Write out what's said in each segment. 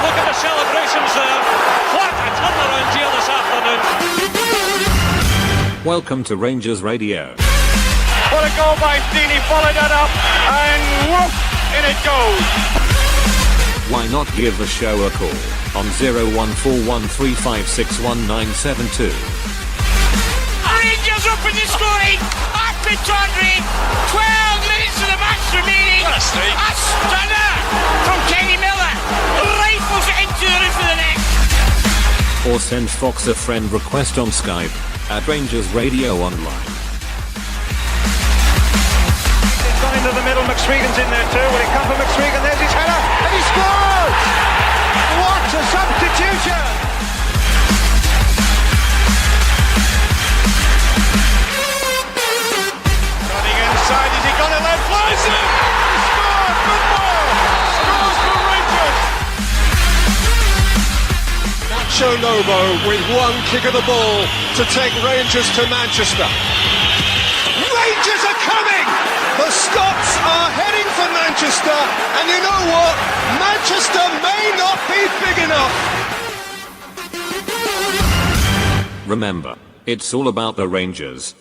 look at the celebrations there. What a turnaround here this afternoon. Welcome to Rangers Radio. What a goal by Steenie, followed that up, and whoop, in it goes. Why not give the show a call on 01413561972. Rangers open the scoring at Pittodrie. 12 minutes of the match remaining. What a strike. A stunner from Kenny Miller. Rifles it into the roof of the net. Or send Fox a friend request on Skype at RangersRadio.online. Into the middle, McSwegan's in there too. Will he come for McSwegan? There's his header, and he scores! What a substitution! Running inside, is he got it? Left, flies it! He scored! Good ball! Scores for Rangers! Nacho Lobo with one kick of the ball to take Rangers to Manchester. Rangers are coming! The Scots are heading for Manchester, and you know what? Manchester may not be big enough. Remember, it's all about the Rangers.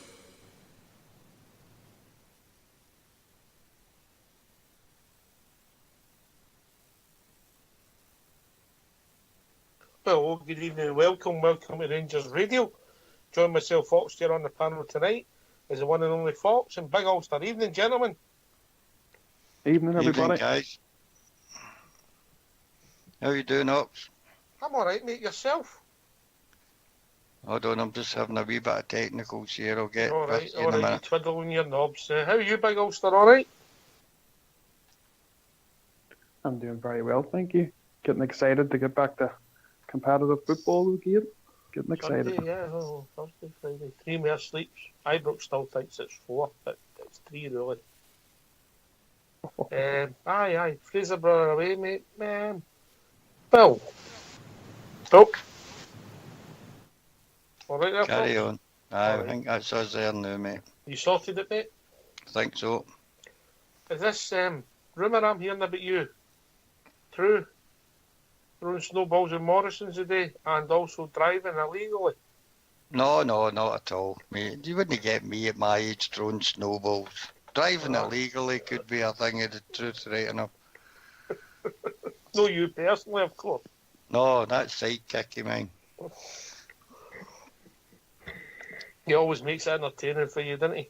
Well, good evening and welcome to Rangers Radio. Join myself, Fox, here on the panel tonight is the one and only Fox and Big Ulster. Evening, gentlemen. Evening, everybody. Evening, guys. How you doing, Ox? I'm alright, mate. Yourself? Hold on, I'm just having a wee bit of technicals here. I'll get Alright, with you in a you minute. twiddling your knobs. How are you, Big Ulster? Alright? I'm doing very well, thank you. Getting excited to get back to competitive football again. Getting excited. Sunday, yeah, Thursday, Friday. 3 more sleeps. Ibrox still thinks it's 4, but it's 3 really. Aye. Fraser brother away, mate. Bill. Talk. Alright there, Carry folks? on. Aye, Alright. I think that's us there now, mate. You sorted it, mate? I think so. Is this rumour I'm hearing about you true? Throwing snowballs in Morrison's today and also driving illegally? No, not at all, mate. You wouldn't get me at my age throwing snowballs. Driving illegally could be a thing of the truth right enough. No, you personally, of course. No, that's sidekicky, mine. He always makes it entertaining for you, doesn't he?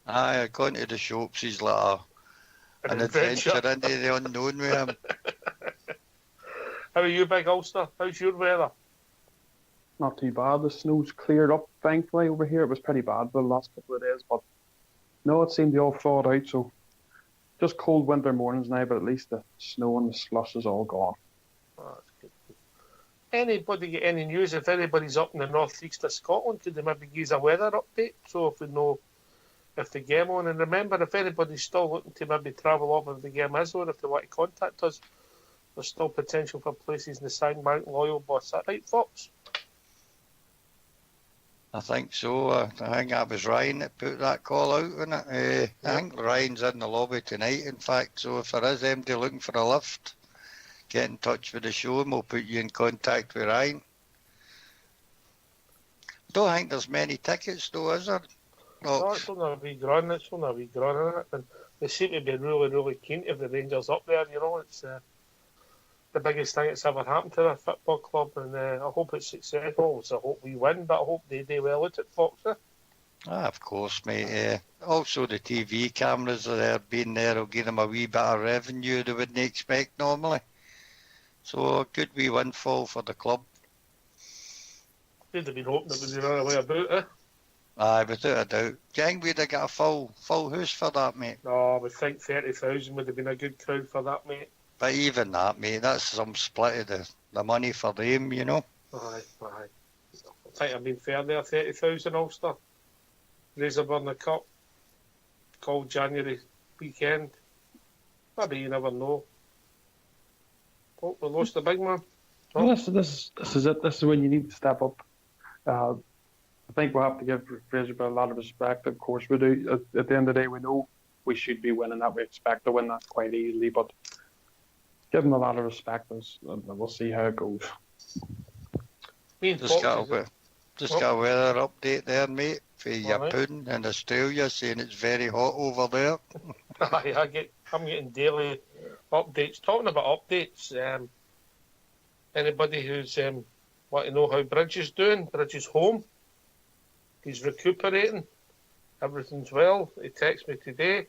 Aye, going to the shops, he's like an adventure into the unknown with him. How are you, Big Ulster? How's your weather? Not too bad. The snow's cleared up, thankfully, over here. It was pretty bad for the last couple of days, but no, it seemed to all thawed out, so just cold winter mornings now, but at least the snow and the slush is all gone. Oh, that's good. Anybody get any news? If anybody's up in the northeast of Scotland, could they maybe give us a weather update? So if we know if the game on, and remember, if anybody's still looking to maybe travel up if the game is on, if they want to contact us, there's still potential for places in the Sandbank, Loyal, Is that right, Fox? I think so. I think that was Ryan that put that call out, wasn't it? I think Ryan's in the lobby tonight, in fact, so if there is anybody looking for a lift, get in touch with the show and we'll put you in contact with Ryan. I don't think there's many tickets though, is there? No, it's only a wee grun, isn't it? And they seem to be really, really keen to have the Rangers up there, you know. It's the biggest thing that's ever happened to the football club, and I hope it's successful. So I hope we win, but I hope they do well at it, Fox. Of course, mate. Also, the TV cameras are there, being there will give them a wee bit of revenue they wouldn't expect normally. So a good wee windfall for the club. They'd have been hoping it would be another way about, Aye, without a doubt. Do you think we'd have got a full house for that, mate? No, I would think 30,000 would have been a good crowd for that, mate. But even that, mate, that's some split of the money for them, you know. Aye. I think I've been fair there, 30,000 Ulster. Razorburn the Cup. Called January weekend. Maybe you never know. Oh, we lost the big man. Oh. Well, this is it. This is when you need to step up. I think we'll have to give Fraser a lot of respect. Of course we do. At the end of the day, we know we should be winning that. We expect to win that quite easily. But give him a lot of respect, and we'll see how it goes. Just got a weather update there, mate, for your pudding in Australia, saying it's very hot over there. I'm getting daily updates. Talking about updates, anybody who's want to know how Bridge is doing? Bridge is home. He's recuperating. Everything's well. He texted me today.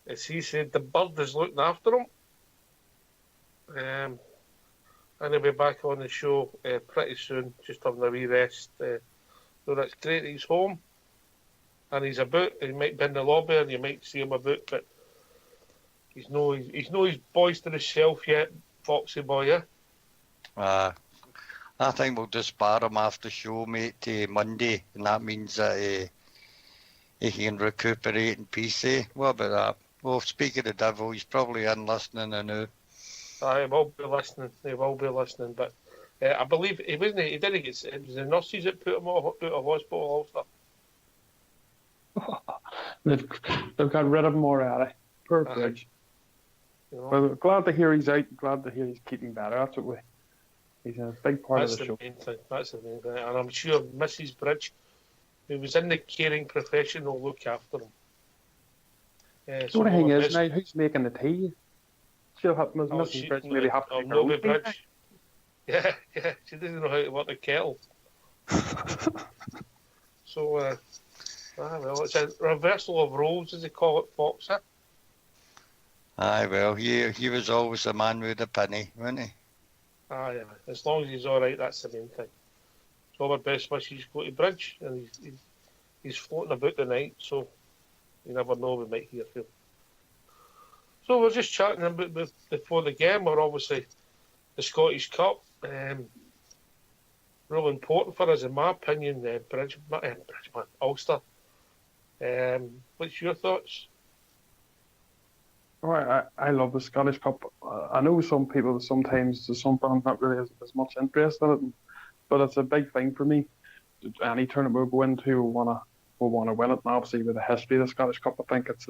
As he said, the bird is looking after him. And he'll be back on the show pretty soon, just having a wee rest. So that's great. He's home. And he's about. He might be in the lobby and you might see him about, but he's no his boisterous self yet, Foxy boy, yeah? I think we'll just bar him after show, mate, to Monday, and that means that he can recuperate in peace, eh? What about that? Well, speaking of the devil, he's probably in listening I know. He will be listening, but I believe he didn't get, it was the nurses that put him out of hospital also. They've got rid of him already. Poor Bridge. Well, glad to hear he's out, glad to hear he's keeping better. That's what he's a big part of the show. That's the main thing. And I'm sure Mrs. Bridge, who was in the caring profession, will look after him. The only thing is, now, who's making the tea? She'll have Mrs. Bridge maybe have to make her own Bridge. Yeah, she doesn't know how to work the kettle. So, well, it's a reversal of roles, as they call it, Fox, huh? Aye, well, he was always the man with the penny, wasn't he? Aye, as long as he's all right, that's the main thing. So our best wishes go to Bridge, and he's floating about the night, so you never know, we might hear from him. So we're just chatting about before the game, or obviously the Scottish Cup. Real important for us, in my opinion, Bridgeman, Ulster. What's your thoughts? Right, I love the Scottish Cup. I know some people sometimes, some fans not really as much interest in it, but it's a big thing for me. Any tournament we go into, we'll want to win it. And obviously, with the history of the Scottish Cup, I think it's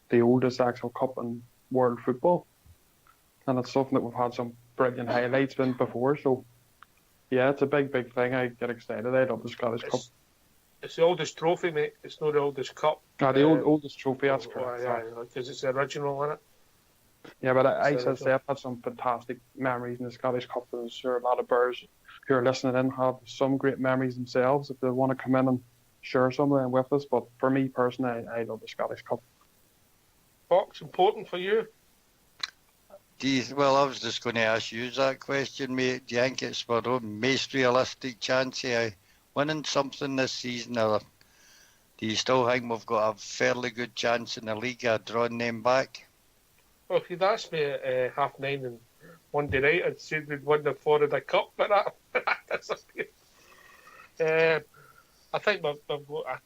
the oldest actual cup in world football, and it's something that we've had some brilliant highlights in before. So, yeah, it's a big thing. I get excited. I love the Scottish Cup. It's the oldest trophy, mate. It's not the oldest cup. The oldest trophy, that's correct. Yeah, because it's the original, isn't it? Yeah, but I've had some fantastic memories in the Scottish Cup. I'm sure a lot of Bears who are listening in have some great memories themselves if they want to come in and share some of them with us. But for me personally, I love the Scottish Cup. Fox, important for you? Well, I was just going to ask you that question, mate. Do you think it's our own most realistic chance of winning something this season, or do you still think we've got a fairly good chance in the league of drawing them back? Well, if you'd asked me at 9:30 on Monday night, I'd say we'd win the Florida Cup, but that disappeared. I think we've got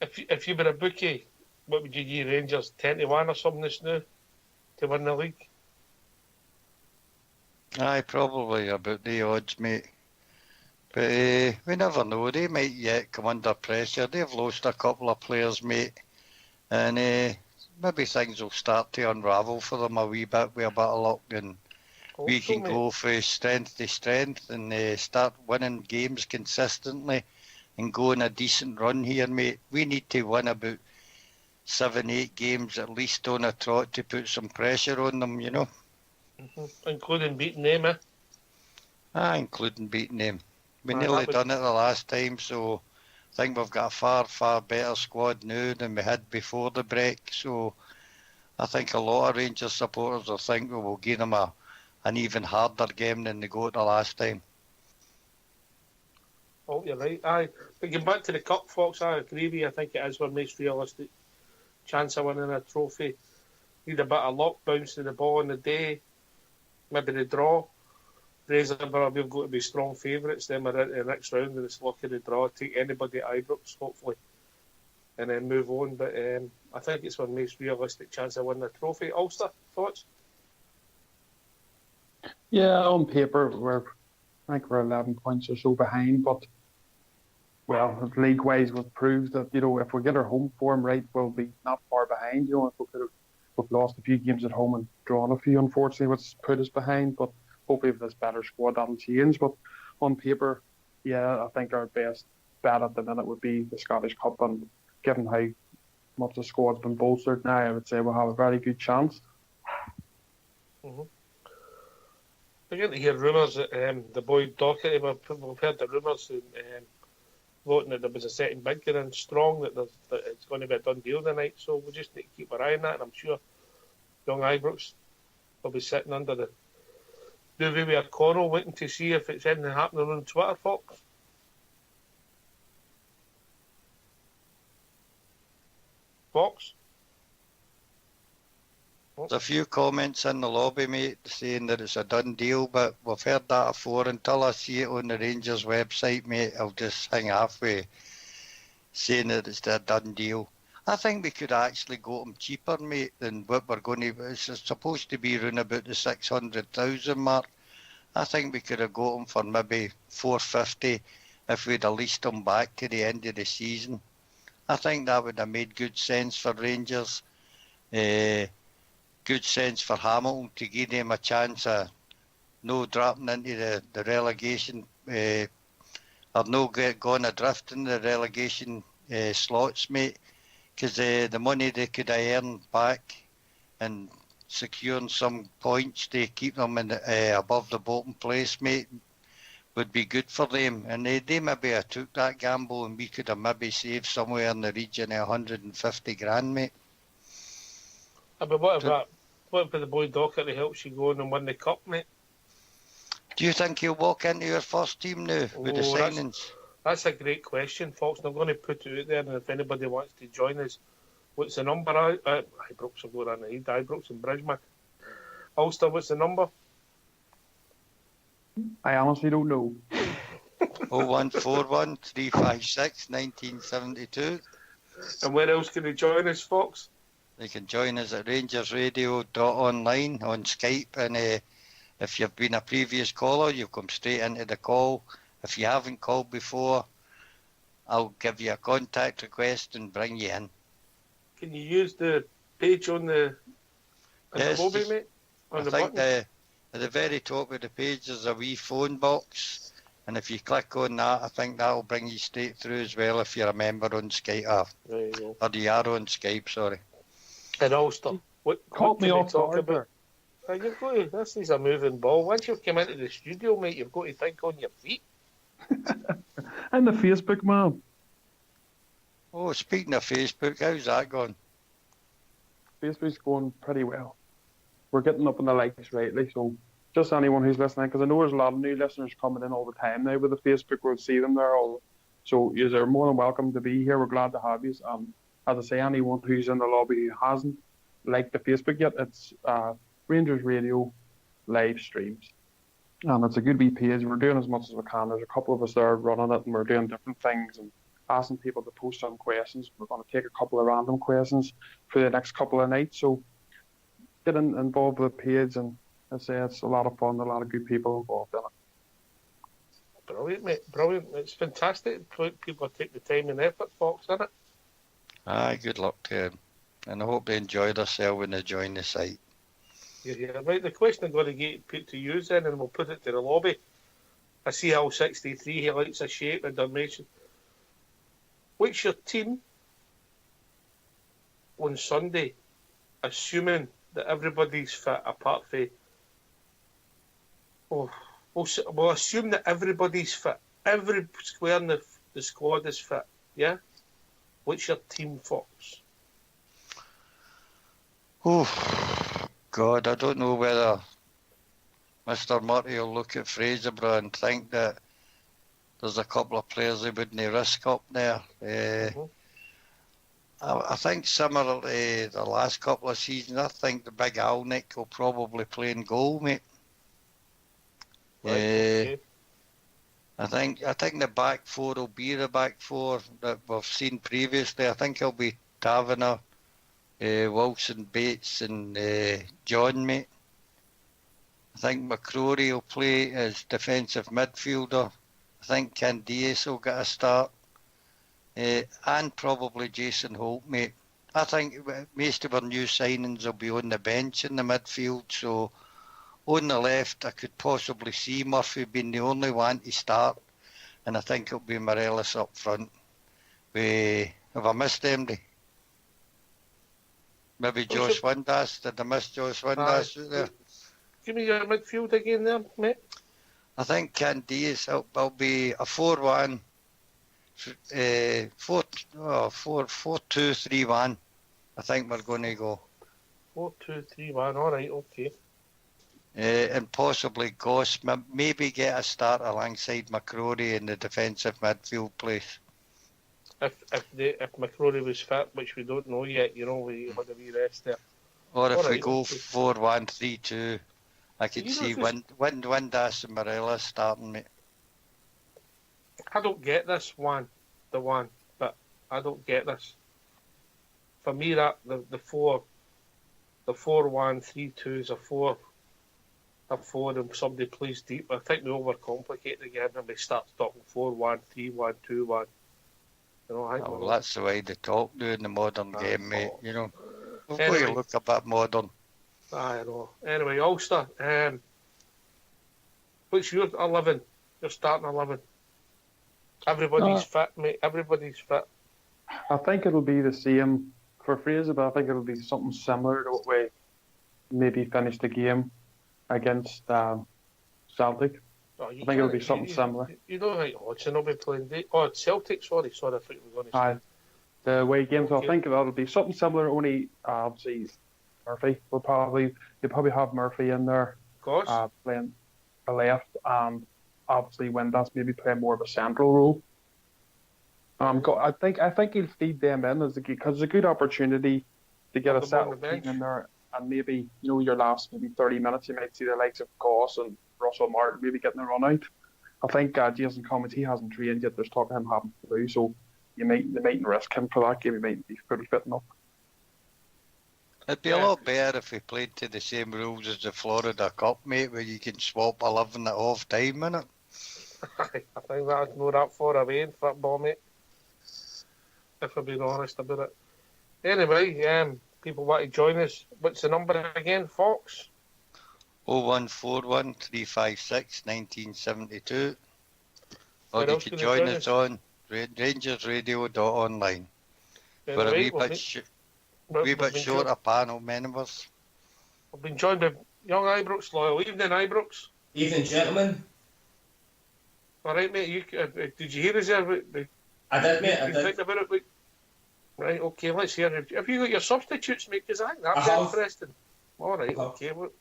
if you were a bookie, what would you give Rangers, 10-1 or something this now to win the league? Aye, probably about the odds, mate. But we never know. They might yet come under pressure. They've lost a couple of players, mate. And maybe things will start to unravel for them a wee bit with a bit of luck. And we can go from strength to strength and start winning games consistently and go on a decent run here, mate. We need to win about 7-8 games at least on a trot to put some pressure on them, you know. Mm-hmm. Including beating them, eh? Including beating them. We nearly done it the last time, so I think we've got a far better squad now than we had before the break. So I think a lot of Rangers supporters will think we will give them an even harder game than they got the last time. Oh, you're right. Aye. But getting back to the Cup, Fox, I agree with you. I think it is our most realistic chance of winning a trophy. Need a bit of luck, bouncing the ball on the day, maybe the draw. Fraserburgh, we've got to be strong favourites. Then we're into the next round and it's luck of the draw. Take anybody at Ibrox, hopefully, and then move on. But I think it's our most realistic chance of winning a trophy. Ulster, thoughts? Yeah, on paper, I think we're 11 points or so behind, but league-wise, we've proved that, if we get our home form right, we'll be not far behind. If we could we've lost a few games at home and drawn a few, unfortunately, which put us behind. But hopefully, with this better squad, that'll change. But on paper, yeah, I think our best bet at the minute would be the Scottish Cup, and given how much the squad's been bolstered now, I would say we'll have a very good chance. Mm-hmm. We're getting to hear rumours that the boy Docherty, we've heard the rumours voting that there was a second bid going in strong, that it's going to be a done deal tonight, so we just need to keep our eye on that, and I'm sure young Ibrox will be sitting under the duvet with a coral waiting to see if it's anything happening on Twitter, Fox. Fox? There's a few comments in the lobby, mate, saying that it's a done deal, but we've heard that before. Until I see it on the Rangers website, mate, I'll just hang halfway saying that it's a done deal. I think we could actually go them cheaper, mate, than what we're going to. It's supposed to be around about the 600,000 mark. I think we could have got them for maybe 450 if we'd have leased them back to the end of the season. I think that would have made good sense for Rangers. Good sense for Hamilton to give them a chance of no dropping into the relegation or no going adrift in the relegation slots, mate, because the money they could have earned back and securing some points to keep them in above the bottom place, mate, would be good for them. And they maybe have took that gamble, and we could have maybe saved somewhere in the region of 150 grand, mate. But what if the boy Docherty helps you go on and win the cup, mate? Do you think he'll walk into your first team now with the signings? That's a great question, Fox, and I'm going to put it out there, and if anybody wants to join us, what's the number? Ibrox will go down the head, Ibrox and Bridgman. Ulster, what's the number? I honestly don't know. 0141 356 1972. And where else can they join us, Fox? They can join us at RangersRadio.online on Skype, and if you've been a previous caller, you've come straight into the call. If you haven't called before, I'll give you a contact request and bring you in. Can you use the page on the lobby, mate? On the button? At the very top of the page there's a wee phone box, and if you click on that, I think that'll bring you straight through as well if you're a member on Skype. There you go. Or you are on Skype, sorry. And Ulster, what Caught me can we off talk guard about? You've got to, this is a moving ball. Once you've come into the studio, mate, you've got to think on your feet. And the Facebook, man. Oh, speaking of Facebook, how's that going? Facebook's going pretty well. We're getting up in the likes lately, so just anyone who's listening, because I know there's a lot of new listeners coming in all the time now with the Facebook. We'll see them there all. So you're more than welcome to be here. We're glad to have you. As I say, anyone who's in the lobby who hasn't liked the Facebook yet, it's Rangers Radio live streams. And it's a good wee page. We're doing as much as we can. There's a couple of us there running it, and we're doing different things and asking people to post some questions. We're going to take a couple of random questions for the next couple of nights. So get involved with the page, and I say it's a lot of fun, a lot of good people involved in it. Brilliant, mate. Brilliant. It's fantastic. People take the time and effort, Fox, isn't it? Aye, good luck to them. And I hope they enjoy themselves when they join the site. Yeah. Right, the question I'm going to get put to you then, and we'll put it to the lobby. I see Al 63, he likes a shape and Dalmatian. What's your team on Sunday, assuming that everybody's fit apart from... We'll assume that everybody's fit. Every square in the squad is fit, yeah? What's your team, Fox? Oh, God, I don't know whether Mr. Murray will look at Fraserburgh and think that there's a couple of players he wouldn't risk up there. I think similar to the last couple of seasons, I think the big Alnick will probably play in goal, mate. Right, okay. I think the back four will be the back four that we've seen previously. I think it'll be Taverner, Wilson, Bates and John, mate. I think McCrory will play as defensive midfielder. I think Candias will get a start. And probably Jason Holt, mate. I think most of our new signings will be on the bench in the midfield, so on the left I could possibly see Murphy being the only one to start, and I think it'll be Morelos up front. Have I missed anybody? Maybe Josh Windass. Did I miss Josh Windass out there? Give me your midfield again there, mate. I think Candias will be a 4-1, 4-2-3-1. I think we're going to go. 4-2-3-1. All right, okay. And possibly Goss, maybe get a start alongside McCrory in the defensive midfield place. If McCrory was fit, which we don't know yet, we had a wee rest there. Or if we go 4-1-3-2, I could see Windass and Morelos starting, mate. I don't get this but I don't get this. For me, that the 4-1-3-2 is a 4 and somebody plays deep. I think we overcomplicate the game and we start talking 4-1-3-1, 2-1. Well, that's the way they talk now in the modern game, mate. We've got to look a bit modern. I know. Anyway, Ulster, what's your 11? Your starting 11? Everybody's fit, mate. Everybody's fit. I think it'll be the same for Fraser, but I think it'll be something similar to what we maybe finished the game against Celtic. I think it'll be something similar. You don't think Hodgson will be playing? Celtic, sorry, I thought you were going to say. The away game, so I think that'll be something similar, only obviously Murphy. You'll probably have Murphy in there playing a left, and obviously Windass maybe playing more of a central role. I think he'll feed them in because it's a good opportunity to get a settled team in there, and maybe your last maybe 30 minutes you might see the likes of Goss and Russell Martin maybe getting a run out. I think Jason Cummins, he hasn't trained yet. There's talk of him having flu, so they mightn't risk him for that game. He might be pretty fit enough. It'd be a lot better if we played to the same rules as the Florida Cup, mate, where you can swap 11 at half time, innit? I think that's not that far away in football, mate. If I'm being honest about it. Anyway, people want to join us. What's the number again, Fox? 0141 356 1972. Or you can join us on RangersRadio.online. For a wee bit shorter panel, members. I've been joined by young Ibrox loyal. Evening, Ibrox. Evening, gentlemen. All right, mate. Did you hear us there? I did, mate. I did. Think about it, right, okay, let's hear it. Have you got your substitutes, mate? Because I think that's interesting. All right, okay. What,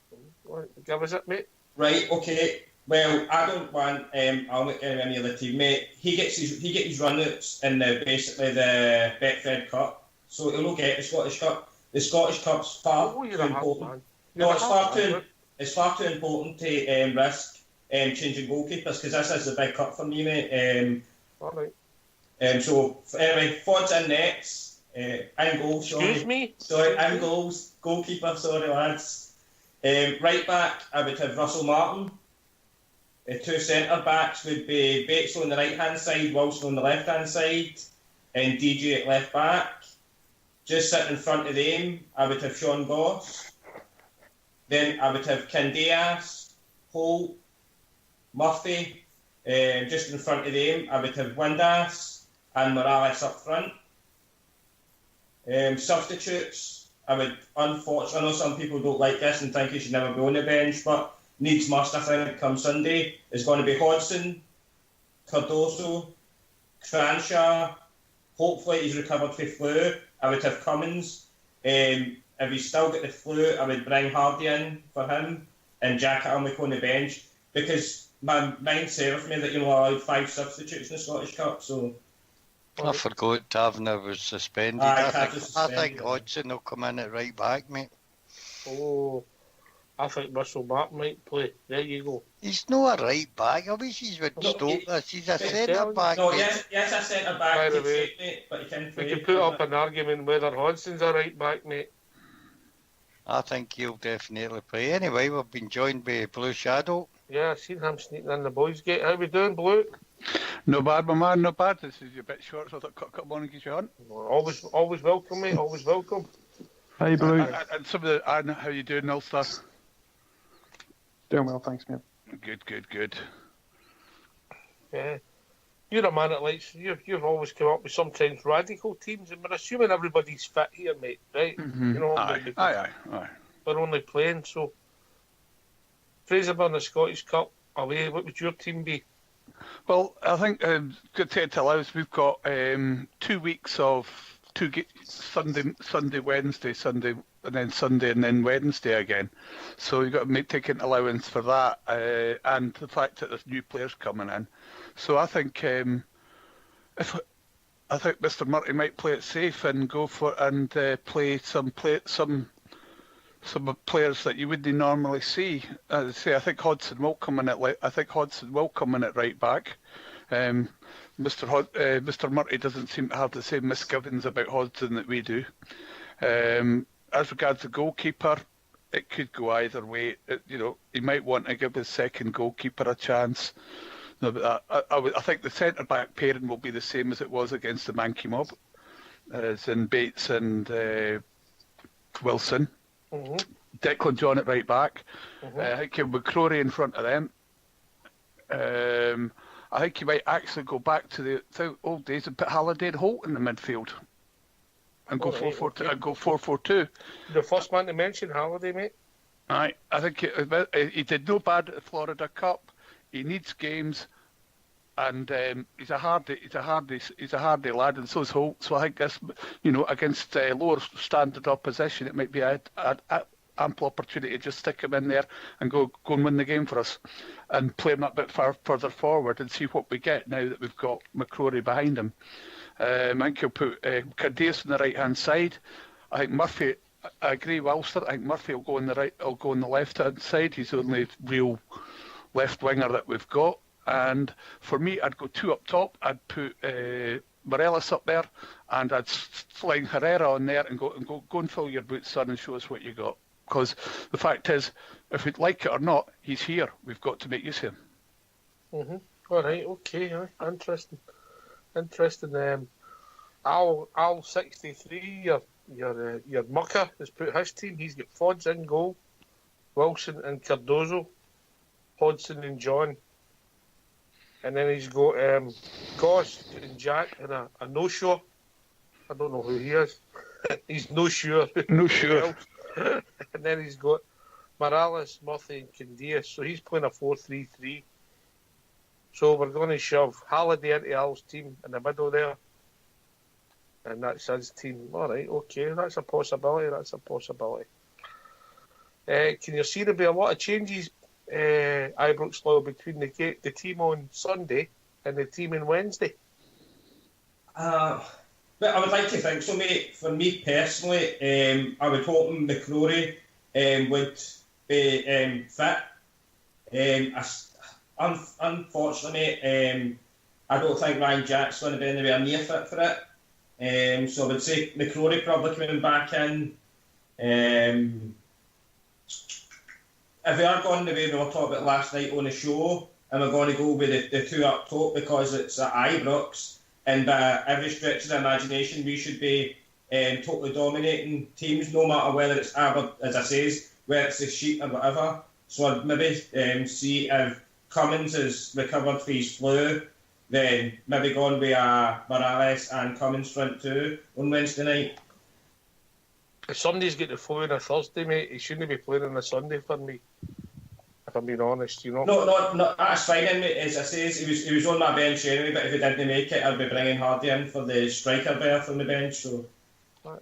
give us it, mate. Right, okay. Well, I don't want any other team, mate. He gets his runouts in basically the Betfred Cup, so he'll get the Scottish Cup. The Scottish Cup's far too important. It's far too important to risk changing goalkeepers because this is the big cup for me, mate. All right. So anyway, Fod's in nets, in goal. Excuse me. Sorry, in goals, goalkeeper. Sorry, lads. Right back, I would have Russell Martin. Two centre backs would be Bates on the right hand side, Wilson on the left hand side, and DJ at left back. Just sitting in front of them, I would have Sean Goss. Then I would have Candias, Holt, Murphy. Just in front of them, I would have Windass and Morales up front. Substitutes, I would, unfortunately, I know some people don't like this and think he should never be on the bench, but needs must, I think, come Sunday, is going to be Hodgson, Cardoso, Cranshaw. Hopefully he's recovered from flu. I would have Cummins. If he's still got the flu, I would bring Hardy in for him and Jack Almec on the bench, because my mind served me that you're allowed 5 substitutes in the Scottish Cup, so... I forgot Taverner was suspended. I think Hodgson will come in at right back, mate. Oh, I think Russell Martin might play. There you go. He's not a right back. I wish he would stop this. He's a centre back. No, yes, a centre back. By the way, mate, but he can play. We can put up an argument whether Hodgson's a right back, mate. I think he'll definitely play. Anyway, we've been joined by Blue Shadow. Yeah, I seen him sneaking in the boys' gate. How we doing, Blue? No bad, my man, no bad. This is a bit short, so I thought cut on and get you on. Always welcome, mate. Always welcome. Hey, Blue. And some of the, how you doing, Ulster? Doing well, thanks, mate. Good. Yeah. You're a man that likes. You've always come up with sometimes radical teams, and we're assuming everybody's fit here, mate. Right? Mm-hmm. You know. Aye. We're only playing, so. Fraser won the Scottish Cup away. What would your team be? Well, I think good to tell us we've got 2 weeks of Sunday, Wednesday, and then Wednesday again. So you've got to take an allowance for that, and the fact that there's new players coming in. So I think Mr. Murray might play it safe and go for play some players that you wouldn't normally see. As I say, I think Hodgson will come in at right back. Mr. Murray doesn't seem to have the same misgivings about Hodgson that we do. As regards the goalkeeper, it could go either way. He might want to give his second goalkeeper a chance. No, but I think the centre back pairing will be the same as it was against the Mankey Mob, as in Bates and Wilson. Mm-hmm. Declan John at right back. Mm-hmm. I think you have McCrory in front of them. I think you might actually go back to the old days and put Halliday and Holt in the midfield and go 4-4-2 and go 4-4-2. The first man to mention Halliday, mate. Aye, I think he did no bad at the Florida Cup. He needs games, and he's a hardy lad, and so is Holt. So I think this, against lower standard opposition, it might be an ample opportunity to just stick him in there and go and win the game for us, and play him that bit further forward and see what we get now that we've got McCrory behind him. I think he'll put Cardeas on the right hand side. I think Murphy. I agree with Ulster. I think Murphy will go on the right. Will go on the left hand side. He's the only real left winger that we've got. And for me, I'd go 2 up top. I'd put Morelos up there, and I'd fling Herrera on there and go and fill your boots, son, and show us what you got. Because the fact is, if we'd like it or not, he's here. We've got to make use of him. Mm-hmm. All right. Okay. Interesting. Al 63. Your mucker has put his team. He's got Fods in goal, Wilson and Cardozo, Hodgson and John, and then he's got Goss and Jack and a no-show. I don't know who he is. He's no sure. No sure. And then he's got Morales, Murphy and Candias. So he's playing a 4-3-3. So we're going to shove Halliday into Al's team in the middle there. And that's his team. All right, okay. That's a possibility. Can you see there'll be a lot of changes, Ibrox Law, between the team on Sunday and the team on Wednesday? But I would like to think so, mate. For me personally, I would hope McCrory would be fit. Unfortunately, mate, I don't think Ryan Jack's going to be anywhere near fit for it. So I would say McCrory probably coming back in. If we are going the way we were talking about last night on the show, and we're going to go with the 2 up top because it's at Ibrox, and by every stretch of the imagination, we should be totally dominating teams, no matter whether it's as I says, whether it's the Sheep or whatever. So I'd maybe see if Cummins is recovered for his flu, then maybe going with Morales and Cummins front 2 on Wednesday night. If somebody's got the flu on a Thursday, mate, he shouldn't be playing on a Sunday for me. If I'm being honest, No, that's fine, mate. As I say, he was on my bench anyway, but if he didn't make it, I'd be bringing Hardy in for the striker berth on the bench. So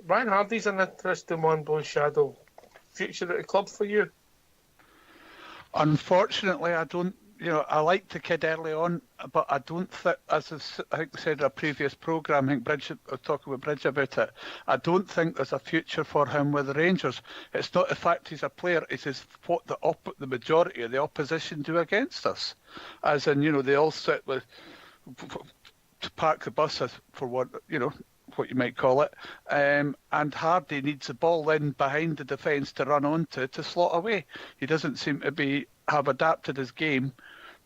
Ryan Hardy's an interesting one, Blue Shadow. Future at the club for you? Unfortunately, I don't. I liked the kid early on, but I don't think, as I think we said in a previous programme, I think I was talking with Bridge about it, I don't think there's a future for him with the Rangers. It's not the fact he's a player, it's what the majority of the opposition do against us. As in, they all sit with, to park the bus for what you might call it, and Hardy needs the ball in behind the defence to run onto to slot away. He doesn't seem to have adapted his game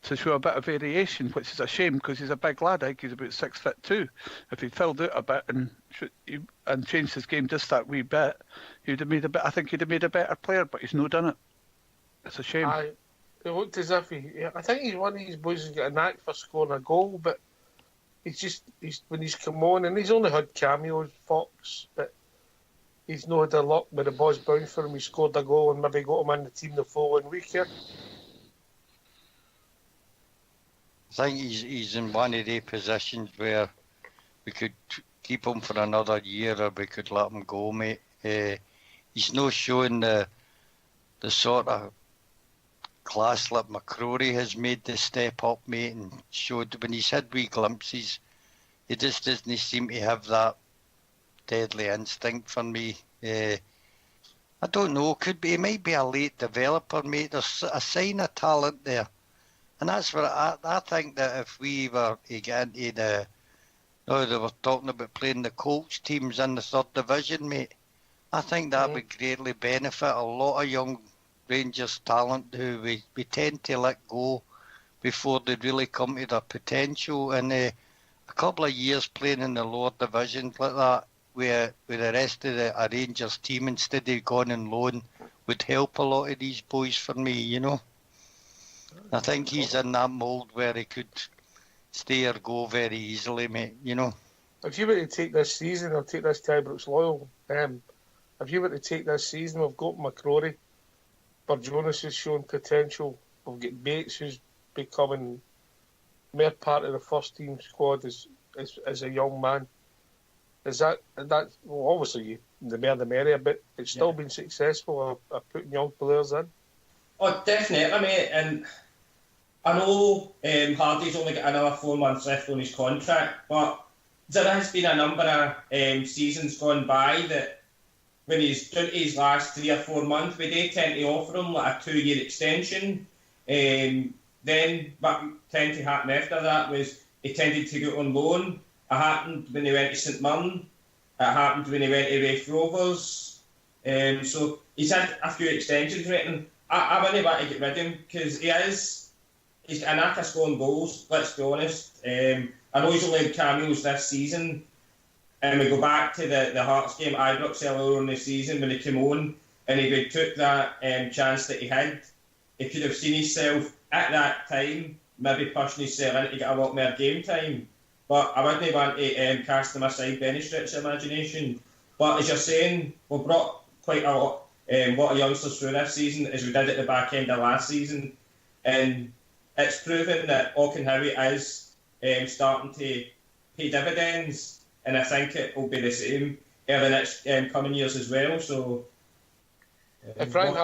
to show a bit of variation, which is a shame because he's a big lad. I think he's about 6'2". If he'd filled out a bit and changed his game just that wee bit, he'd have made a bit. I think he'd have made a better player, but he's not done it. It's a shame. It looked as if I think he's one of these boys who's got a knack for scoring a goal, but he's when he's come on, and he's only had cameos, Fox, but he's not had the luck with the boys bounced for him. He scored a goal and maybe got him in the team the following week here. I think he's in one of the positions where we could keep him for another year or we could let him go, mate. He's not showing the sort of class that McCrory has made the step up, mate, and showed when he's had wee glimpses, he just doesn't seem to have that deadly instinct for me. I don't know, he might be a late developer, mate. There's a sign of talent there. And that's what I think that if we were to get into they were talking about playing the Colts teams in the 3rd division, mate. I think that would greatly benefit a lot of young Rangers talent who we tend to let go before they really come to their potential. And a couple of years playing in the lower divisions like that, where the rest of the Rangers team, instead of going on loan, would help a lot of these boys for me, you know. I think he's in that mould where he could stay or go very easily, mate, you know. If you were to take this season, I'll take this to Ibrox Loyal. If you were to take this season, we've got McCrory. Jonas has shown potential. We've got Bates, who's becoming more part of the first team squad as a young man. Is that well, obviously the more the merrier, but it's still been successful at putting young players in. Oh, definitely, mate. And I know Hardy's only got another 4 months left on his contract, but there has been a number of seasons gone by that when he's done his last 3 or 4 months, we do tend to offer him like a 2-year extension. Then what tended to happen after that was he tended to go on loan. It happened when he went to St Mirren. It happened when he went to Raith Rovers. So he's had a few extensions written. I wouldn't want to get rid of him because he's got a knack of scoring goals, let's be honest. I know he's only had cameos this season. And we go back to the Hearts game, Ibrox earlier on the season when he came on and he took that chance that he had. He could have seen himself at that time, maybe pushing himself in to get a lot more game time. But I wouldn't want to cast him aside by any stretch of imagination. But as you're saying, we've brought quite a lot of youngsters through this season, as we did at the back end of last season. And it's proven that Auchenhowie is starting to pay dividends. And I think it will be the same over the next coming years as well. So, if Ryan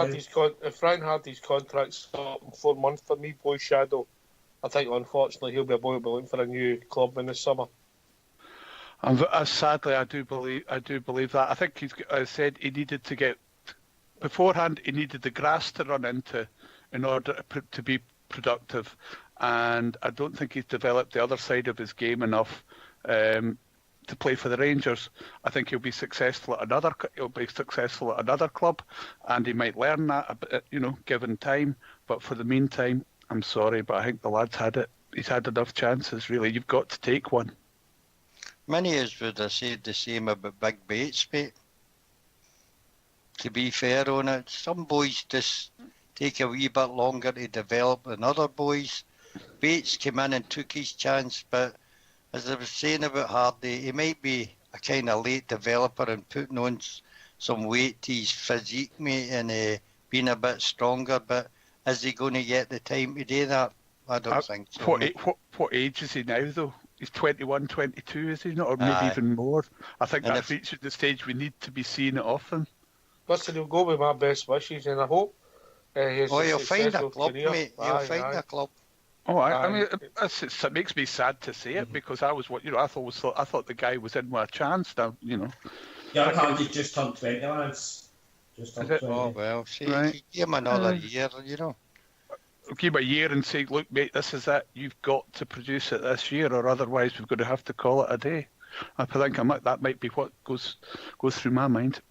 Hardy's contract's up in 4 months for me, boy Shadow, I think unfortunately he'll be looking for a new club in the summer. Sadly, I do believe that. I think he's said he needed to get beforehand. He needed the grass to run into in order to be productive, and I don't think he's developed the other side of his game enough. To play for the Rangers. I think he'll be successful at another club, and he might learn that a bit, given time. But for the meantime, I'm sorry, but I think the lad's had it. He's had enough chances. Really, you've got to take one. Many of us would have said the same about Big Bates, mate. To be fair on it, some boys just take a wee bit longer to develop than other boys. Bates came in and took his chance, but as I was saying about Hardy, he might be a kind of late developer and putting on some weight to his physique, mate, and being a bit stronger. But is he going to get the time to do that? I don't think so. What age is he now, though? He's 21, 22, is he not? Or maybe even more. I think that's reaching the stage we need to be seeing it often. Listen, he'll go with my best wishes, and I hope he'll find a club, career. mate. He'll find a club. Oh, I mean, it makes me sad to say it because I thought the guy was in with a chance now, Young Hardy just turned 20, lads. Just turned 20. Oh, well, see, give him another year, Give him a year and say, look, mate, this is it. You've got to produce it this year, or otherwise we're going to have to call it a day. I think that might be what goes through my mind.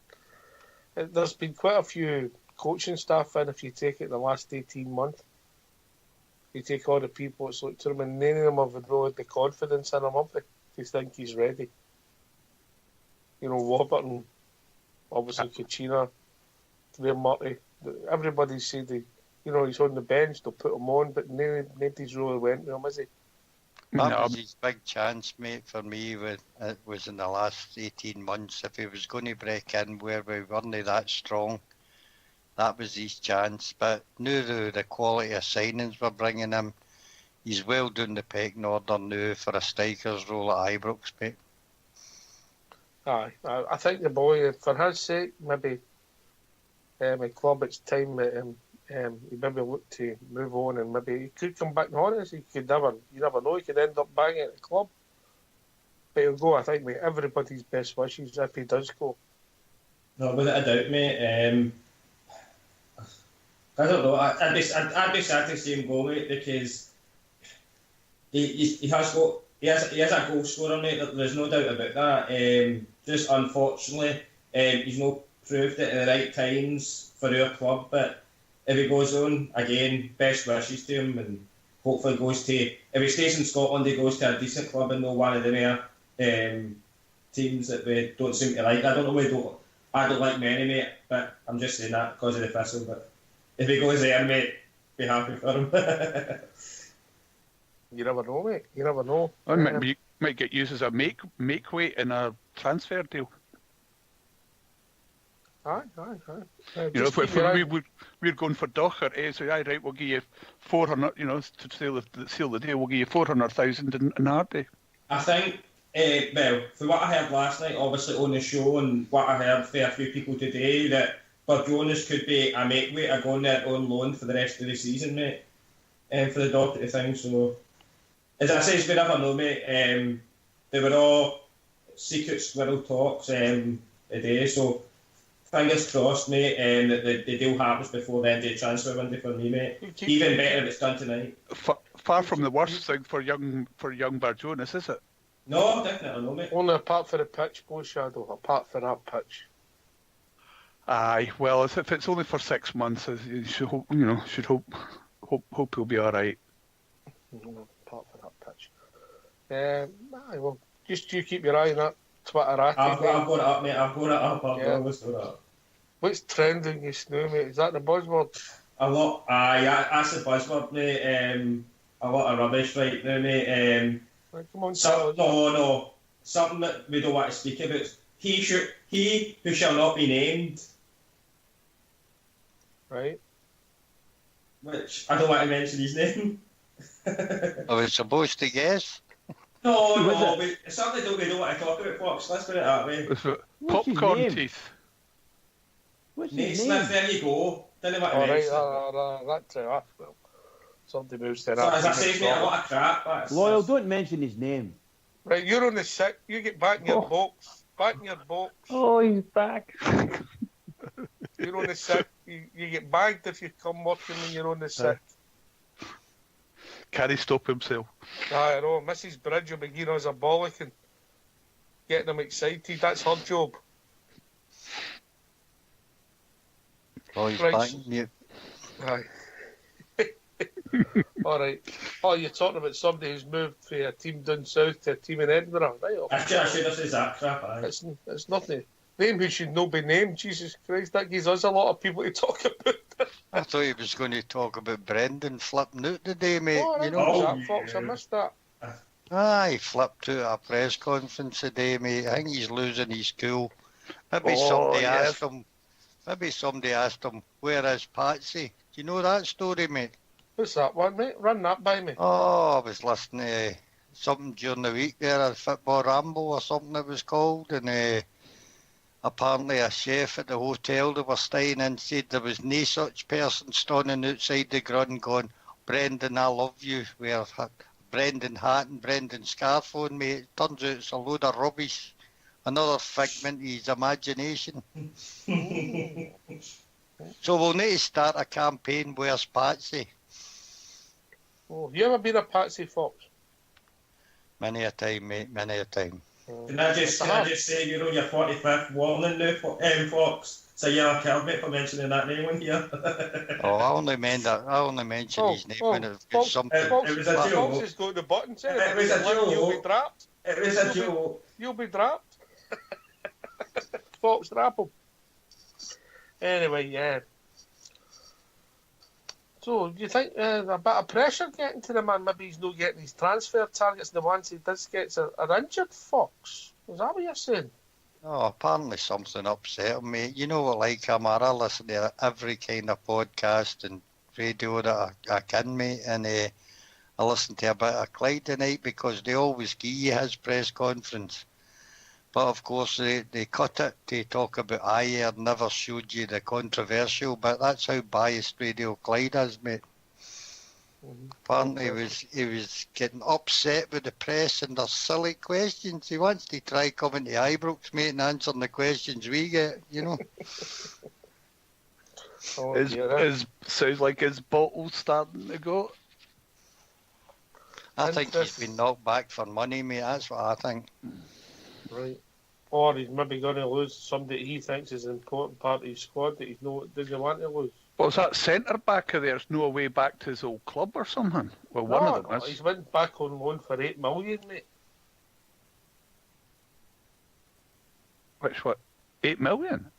There's been quite a few coaching staff in, if you take it, the last 18 months. you take all the people that's looked to him, and none of them have really had the confidence in him, have they? To think he's ready. You know, Warburton, obviously Kachina, Graham Murray. Everybody said he's on the bench, they'll put him on, but nobody's really went to him, is he? That was his big chance, mate, for me. It was in the last 18 months. If he was going to break in where we weren't that strong, that was his chance. But now the quality of signings we're bringing him, he's well down the pecking order now for a striker's role at Ibrox, mate. Aye, I think the boy, for his sake, maybe a club, it's time that he maybe look to move on, and maybe he could come back in Hornets. You never know, he could end up banging at the club. But he'll go, I think, with everybody's best wishes if he does go. No, without a doubt, mate. I don't know. I'd be sad to see him go, mate, because he has a goal scorer, mate. There's no doubt about that. Just unfortunately, he's not proved it at the right times for our club. But if he goes on again, best wishes to him, and hopefully if he stays in Scotland, he goes to a decent club and not one of the mere teams that we don't seem to like. I don't like many, mate, but I'm just saying that because of the Thistle. But if he goes there, mate, be happy for him. You never know, mate. You never know. Might get used as a make weight in a transfer deal. Aye. You know, if we're going for Docher, so right, we'll give you 400. You know, to seal the deal, we'll give you 400,000 in Hardy. I think, well, from what I heard last night, obviously on the show, and what I heard from a few people today, that Jonas could be a make weight going there on loan for the rest of the season, mate, for the Docherty thing. So, as I say, we never know, mate. They were all secret squirrel talks today, so fingers crossed, mate, that the deal happens before the end of the transfer window for me, mate. Even better if it's done tonight. Far from the worst thing for young Jonas, is it? No, definitely not, mate. Only apart for the pitch, go Shadow. Apart for that pitch. Aye, well, if it's only for 6 months, you should hope he'll be all right. Apart for that pitch. Aye, well, just you keep your eye on that Twitter. I've got it up, mate. I've got it up. What's trending just now, mate? Is that the buzzword? A lot. That's the buzzword, mate. A lot of rubbish right now, mate. Come on, no. Something that we don't want to speak about. He who shall not be named. Right. Which I don't want to mention his name. I was supposed to guess. No, it's something we don't want to talk about, Fox. Let's put it that way. Popcorn teeth. What's Nate his Smith, name? there you go. Didn't want to mention that's well. Somebody moves to so, that. as I say, mate, a lot of crap. Loyal, don't mention his name. Right, you're on the sick. You get back in your box. Back in your box. Oh, he's back. You're on the sick. You get bagged if you come working when you're on the sick. Can he stop himself? I know. Mrs. Bridge will be giving us a bollock and getting them excited. That's her job. Oh, he's Right. back in you. Aye. All right. Oh, you're talking about somebody who's moved from a team down south to a team in Edinburgh, right? I should have said that crap. Aye. It's nothing. Name who should not be named. Jesus Christ, that gives us a lot of people to talk about. I thought he was going to talk about Brendan flipping out today, mate. Oh, you know, Fox, I missed that. he flipped out at a press conference today, mate. I think he's losing his cool. Maybe somebody asked him, where is Patsy? Do you know that story, mate? What's that one, mate? Run that by me. Oh, I was listening to something during the week there, a football ramble or something it was called, and apparently a chef at the hotel they were staying in said there was no such person standing outside the grun going, Brendan, I love you, where Brendan hat and Brendan scarf on, mate. It turns out it's a load of rubbish. Another figment of his imagination. So we'll need to start a campaign, where's Patsy? Oh, you ever been a Patsy, Fox? Many a time, mate, many a time. Can I just say you're on your 45th warning now, Fox? So yeah, okay, I'll bet for mentioning that name on here. I only mentioned his name when it was something. It was a joke. Fox has got the button. It was a joke. You'll be dropped. It was a joke. You'll be dropped. Fox, drop him. Anyway, yeah. So, do you think a bit of pressure getting to the man? Maybe he's not getting his transfer targets. The ones he does gets are injured. Fox, is that what you're saying? Oh, apparently something upset him, mate. You know what, like I listen to every kind of podcast and radio that I can, mate, and I listened to a bit of Clyde tonight because they always give you his press conference. But of course they cut it to talk about Ayer never showed you the controversial, but that's how biased Radio Clyde is, mate. Apparently he was getting upset with the press and their silly questions. He wants to try coming to Ibrox, mate, and answering the questions we get, you know. Sounds like his bottle's starting to go. I think he's been knocked back for money, mate. That's what I think. Right. Or he's maybe going to lose somebody he thinks is an important part of his squad that he doesn't want to lose. Well, is that centre-back of theirs no way back to his old club or something? Well, one of them is. He's went back on loan for $8 million, mate. Which what? $8 million?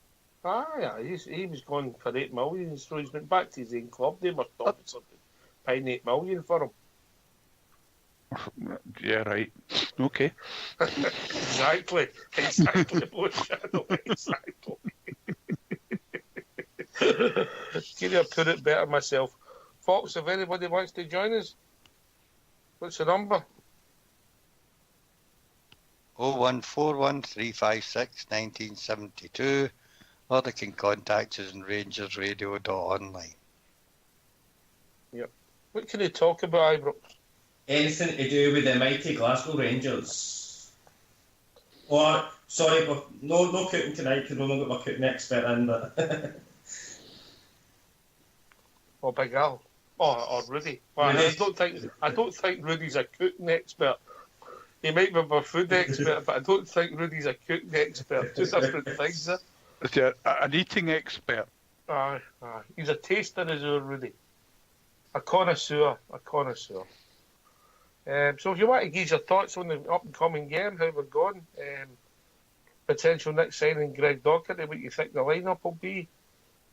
Yeah, he was gone for $8 million, so he's went back to his own club. They must have something paying $8 million for him. Yeah, right. Okay. Exactly, Blue Shadow, exactly. Can you put it better myself? Fox, if anybody wants to join us, what's the number? 01413561972, or they can contact us on RangersRadio.online. Yep. What can you talk about, Ibrox? Anything to do with the mighty Glasgow Rangers. Or, sorry, but no cooking tonight because I've not got my cooking expert in, but... Or Big Al. Or Rudy. Well, I don't think Rudy's a cooking expert. He might be a food expert, but I don't think Rudy's a cooking expert. Two different things there. Is he an eating expert? Aye. He's a taster as well, Rudy. A connoisseur. So if you want to give your thoughts on the up-and-coming game, how we're going, potential next signing Greg Docherty, what you think the lineup will be,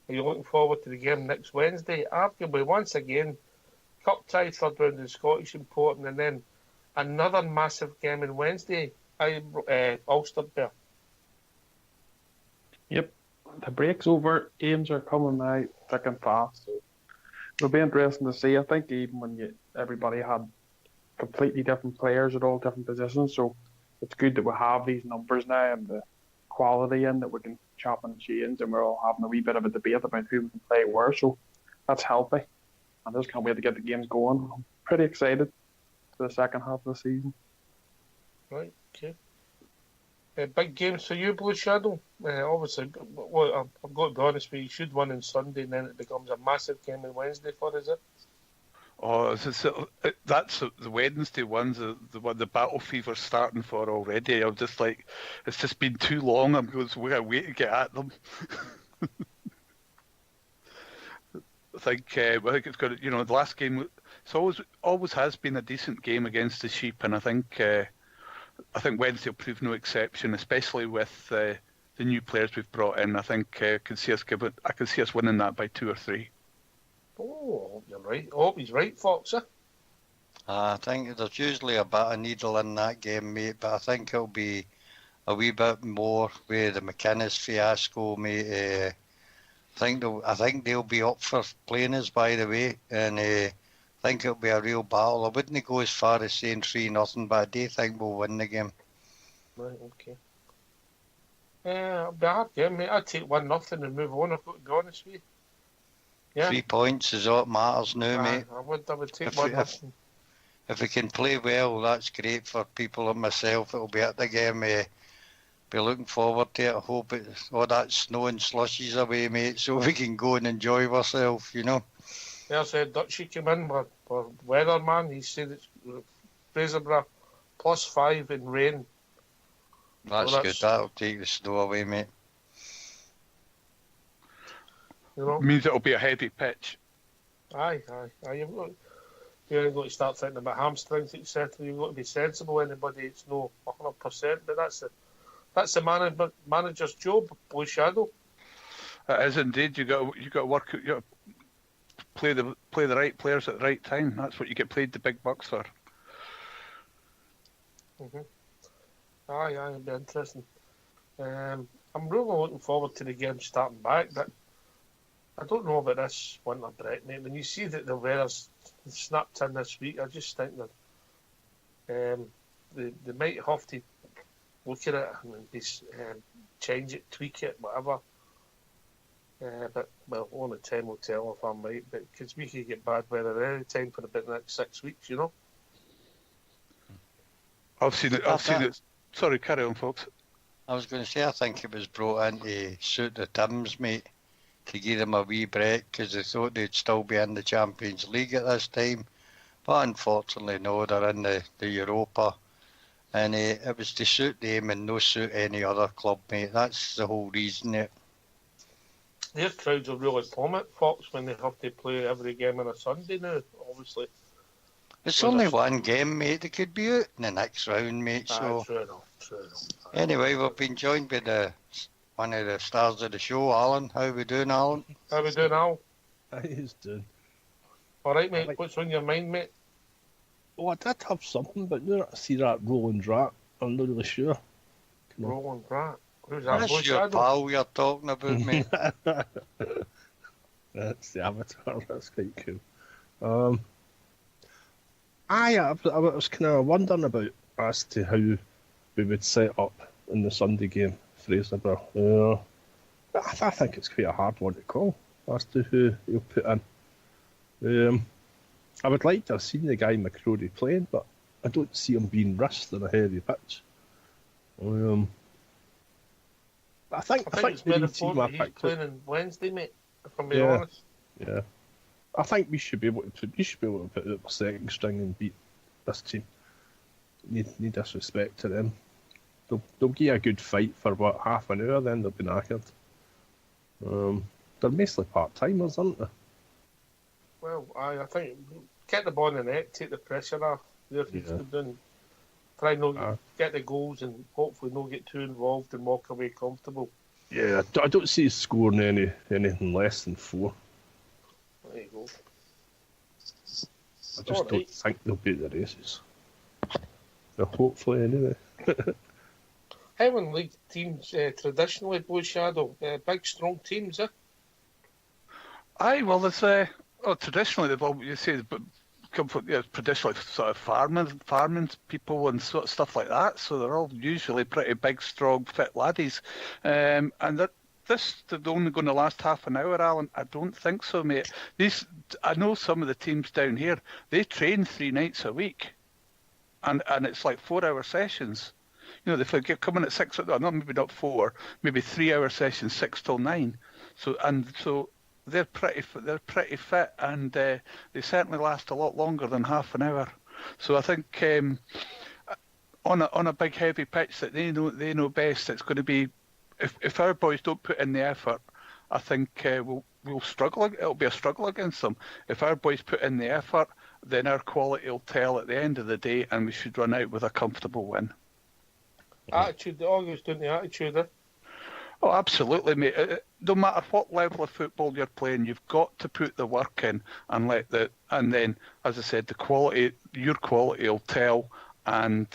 are you looking forward to the game next Wednesday? Arguably, once again, cup tie, third round in Scottish important, and then another massive game on Wednesday, Ulster Bear. Yep, the break's over, games are coming now thick and fast, so it'll be interesting to see. I think even when everybody had completely different players at all different positions, so it's good that we have these numbers now and the quality in that we can chop and change, and we're all having a wee bit of a debate about who we can play where, so that's healthy. I just can't wait to get the games going. I'm pretty excited for the second half of the season. Right, okay. Big games for you, Blue Shadow. Obviously, well, I've got to be honest with you, you should win on Sunday and then it becomes a massive game on Wednesday for us, is it? Oh, that's the Wednesday ones, the one the battle fever's starting for already. I'm just like, it's just been too long. I'm going to wait to get at them. I think it's got, the last game. It's always has been a decent game against the Sheep, and I think Wednesday will prove no exception, especially with the new players we've brought in. I think I can see us winning that by 2 or 3. Oh, I hope you're right. I hope he's right, Foxer. I think there's usually a bit of needle in that game, mate, but I think it'll be a wee bit more with the McInnes fiasco, mate. I think they'll be up for playing us, by the way, and I think it'll be a real battle. I wouldn't go as far as saying 3-0, but I do think we'll win the game. Right, okay. It'll be a hard game, mate. I'd take 1-0 and move on, I've got to be honest with you. Yeah. 3 points is all that matters now, mate. I would take 1-0. If we can play well, that's great for people like myself. It'll be at the game. Be looking forward to it. I hope all that snow and slushies away, mate, so we can go and enjoy ourselves, There's Dutchie came in for weatherman. He said it's Fraserburgh +5 in rain. That's good. That'll take the snow away, mate. You know, means it'll be a heavy pitch. Aye. You're going to start thinking about hamstrings, etc. You've got to be sensible. Anybody, it's no 100%, but that's the manager's job. Blue Shadow. It is indeed. You got to work. You got to play the right players at the right time. That's what you get paid the big bucks for. Aye, it'll be interesting. I'm really looking forward to the game starting back, but I don't know about this winter break, mate. When you see that the weather's snapped in this week, I just think that they might have to look at it and change it, tweak it, whatever. But, well, only time will tell if I'm right, but because we could get bad weather any time for about the next 6 weeks, you know? I've seen it. Sorry, carry on, folks. I was going to say, I think it was brought in to suit the Tims, mate, to give them a wee break, because they thought they'd still be in the Champions League at this time. But unfortunately, no, they're in the Europa. And it was to suit them and no suit any other club, mate. That's the whole reason. Their crowds will really plummet, Fox, when they have to play every game on a Sunday now, obviously. It's only one game, mate. They could be out in the next round, mate. So True enough. Anyway, we've been joined by one of the stars of the show, Alan. How we doing, Alan? How we doing, Al? How you doing? All right, mate. What's on your mind, mate? Oh, I did have something, but now I see that Roland Rat, I'm not really sure. Roland Rat? Who's that? That's your pal you're talking about, mate. That's the Avatar. That's quite cool. I was kind of wondering about as to how we would set up in the Sunday game, Fraserburgh. I think it's quite a hard one to call as to who you'll put in. I would like to have seen the guy McCrory playing, but I don't see him being risked on a heavy pitch. I think it's better for he's playing on Wednesday, mate, if I'm being honest. Yeah. I think we should be able to put up a second string and beat this team. Need disrespect to them. They'll give a good fight for what, half an hour, then they'll be knackered. They're mostly part-timers, aren't they? Well, I think get the ball in the net, take the pressure off. Try not get the goals and hopefully not get too involved and walk away comfortable. Yeah, I don't see us scoring anything less than 4. There you go. I just don't think they'll beat the races. Well, hopefully, anyway. Highland League teams traditionally, Blue Shadow, big strong teams, eh? Aye, well, there's traditionally they've always come from traditionally sort of farming people and sort of stuff like that. So they're all usually pretty big, strong, fit laddies, and they're only going to last half an hour, Alan. I don't think so, mate. I know some of the teams down here, they train 3 nights a week, and it's like 4-hour sessions. You know, they come in at 6. No, maybe not 4, maybe 3-hour sessions, 6 till 9. So they're pretty fit, and they certainly last a lot longer than half an hour. So I think on a big heavy pitch that they know best, it's going to be. If our boys don't put in the effort, I think we'll struggle. It'll be a struggle against them. If our boys put in the effort, then our quality will tell at the end of the day, and we should run out with a comfortable win. Attitude, the August doing the attitude, eh? Oh, absolutely, mate. No matter what level of football you're playing, you've got to put the work in and and then, as I said, your quality will tell, and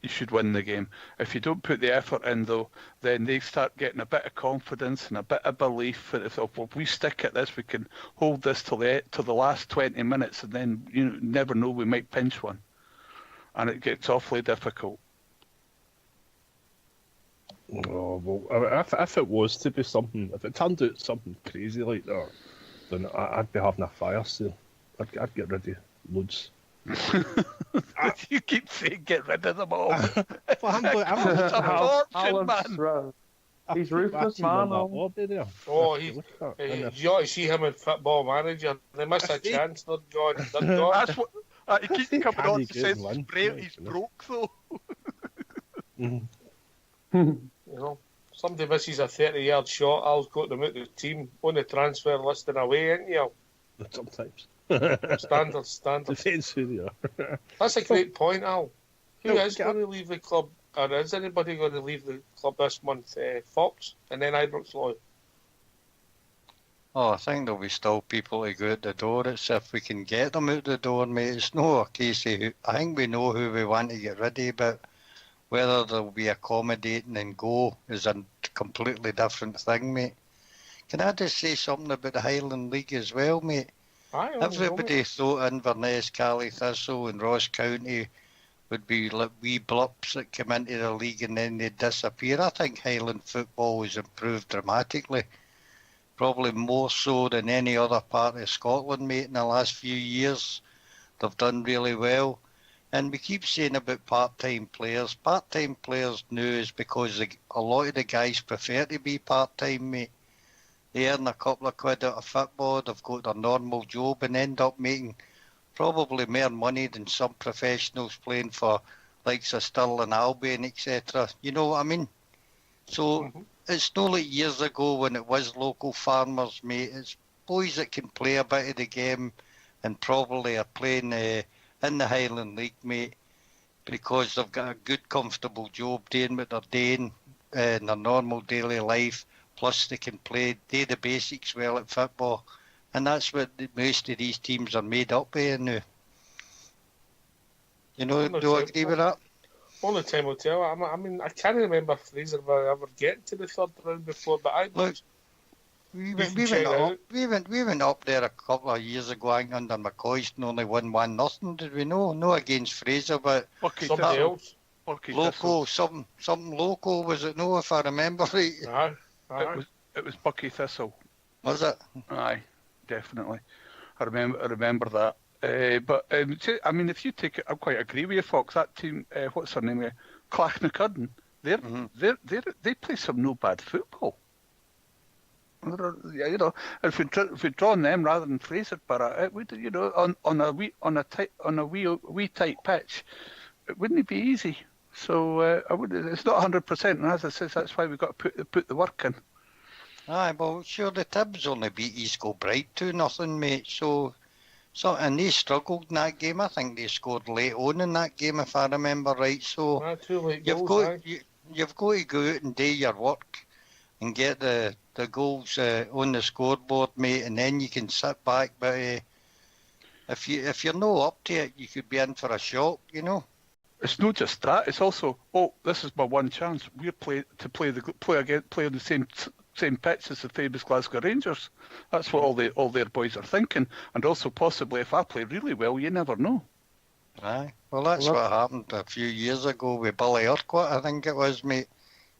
you should win the game. If you don't put the effort in, though, then they start getting a bit of confidence and a bit of belief. If we stick at this, we can hold this till the last 20 minutes, and then you never know, we might pinch one, and it gets awfully difficult. Oh, well, if it was to be something, if it turned out something crazy like that, then I'd be having a fire sale. I'd get rid of loads. You keep saying get rid of them all. He's ruthless, man. Oh, you ought to see him in Football Manager. They missed a chance. They're gone. That's what he keeps coming on to say. He's broke though. You know, somebody misses a 30-yard shot, Al's got them out the team on the transfer list and away, ain't you? Sometimes. Standard. Depends who they are. That's a great point, Al. Who No, is going to leave the club, or is anybody going to leave the club this month? Fox and then Ibrox Law. Oh, I think there'll be still people to go out the door. It's if we can get them out the door, mate. It's no a case of I think we know who we want to get rid of, but whether they'll be accommodating and go is a completely different thing, mate. Can I just say something about the Highland League as well, mate? Aye, Everybody thought Inverness, Cally Thistle and Ross County would be like wee blips that come into the league and then they'd disappear. I think Highland football has improved dramatically. Probably more so than any other part of Scotland, mate, in the last few years. They've done really well. And we keep saying about part-time players. Part-time players now is because a lot of the guys prefer to be part-time, mate. They earn a couple of quid out of football, they've got their normal job and end up making probably more money than some professionals playing for likes of Stirling Albion, etc. You know what I mean? So it's not like years ago when it was local farmers, mate. It's boys that can play a bit of the game and probably are playing in the Highland League, mate, because they've got a good, comfortable job doing what they're doing in their normal daily life. Plus they can do the basics well at football. And that's what most of these teams are made up of now. You know, do you agree with that? Only time will tell. I mean, I can't remember Fraser ever getting to the third round before, but I look. We went up there a couple of years ago, I think, under McCoist and only won 1-0, did we? No against Fraser, but somebody else. Local, something local, was it? No, if I remember right. Aye. It was Bucky Thistle. Was it? Aye, definitely. I remember that. But I mean, if you take it, I quite agree with you, Fox. That team, what's their name? Clachnacudden. They play some no bad football. You know, if we draw on them rather than Fraserburgh, you know, on a wee tight pitch, it wouldn't be easy. So it's not 100%, and as I says, that's why we've got to put the work in. Aye, well, sure, the Tibs only beat East Kilbride 2-0, mate. So and they struggled in that game. I think they scored late on in that game, if I remember right. So you've got to go out and do your work and get the goals on the scoreboard, mate, and then you can sit back. But if you're not up to it, you could be in for a shock, you know. It's not just that. It's also, this is my one chance. We're play on the same pitch as the famous Glasgow Rangers. That's what all their boys are thinking. And also possibly, if I play really well, you never know. Aye, well that's what happened a few years ago with Billy Urquhart, I think it was, mate.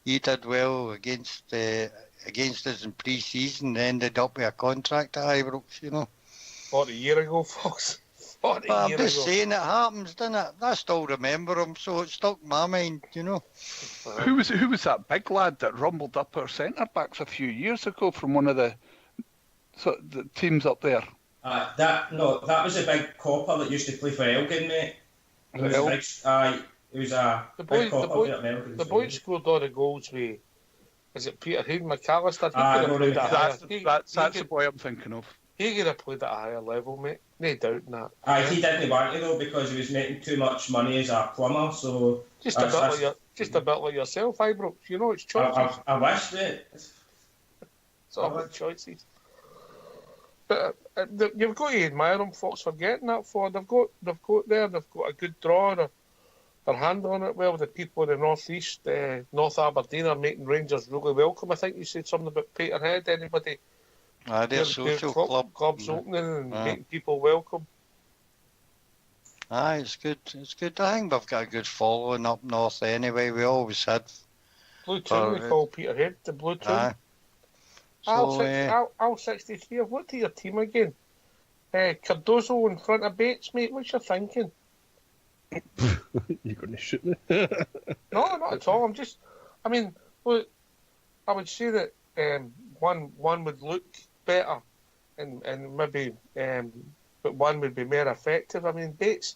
He did well against us in pre-season, ended up with a contract at Ibrox, you know. 40 years ago, folks. I'm just saying it happens, doesn't it? I still remember him, so it stuck in my mind, you know. Who was that big lad that rumbled up our centre backs a few years ago from one of the teams up there? That was a big copper that used to play for Elgin, mate. It was a big copper at Elgin. The boy scored all the goals with. Is it Peter Hayden McAllister? That's the boy I'm thinking of. He could have played at a higher level, mate. No doubt in that. He didn't want to though because he was making too much money as a plumber. So just a bit like yourself, Ibrox. You know, it's choices. I wish, mate. It's all about choices. But you've got to admire them, Fox, for getting that far. They've got a good draw. Their hand on it. Well, the people in the North East, North Aberdeen, are making Rangers really welcome. I think you said something about Peterhead. Anybody? Their social clubs opening and making people welcome. It's good. It's good. I think we've got a good following up north anyway. We always had. Blue Toon, we call Peterhead the Blue Toon. Al 63, I've looked at your team again. Cardozo in front of Bates, mate. What's your thinking? You're going to shoot me? No, not at all. I mean, look, I would say that one would look better and maybe but one would be more effective. I mean, Bates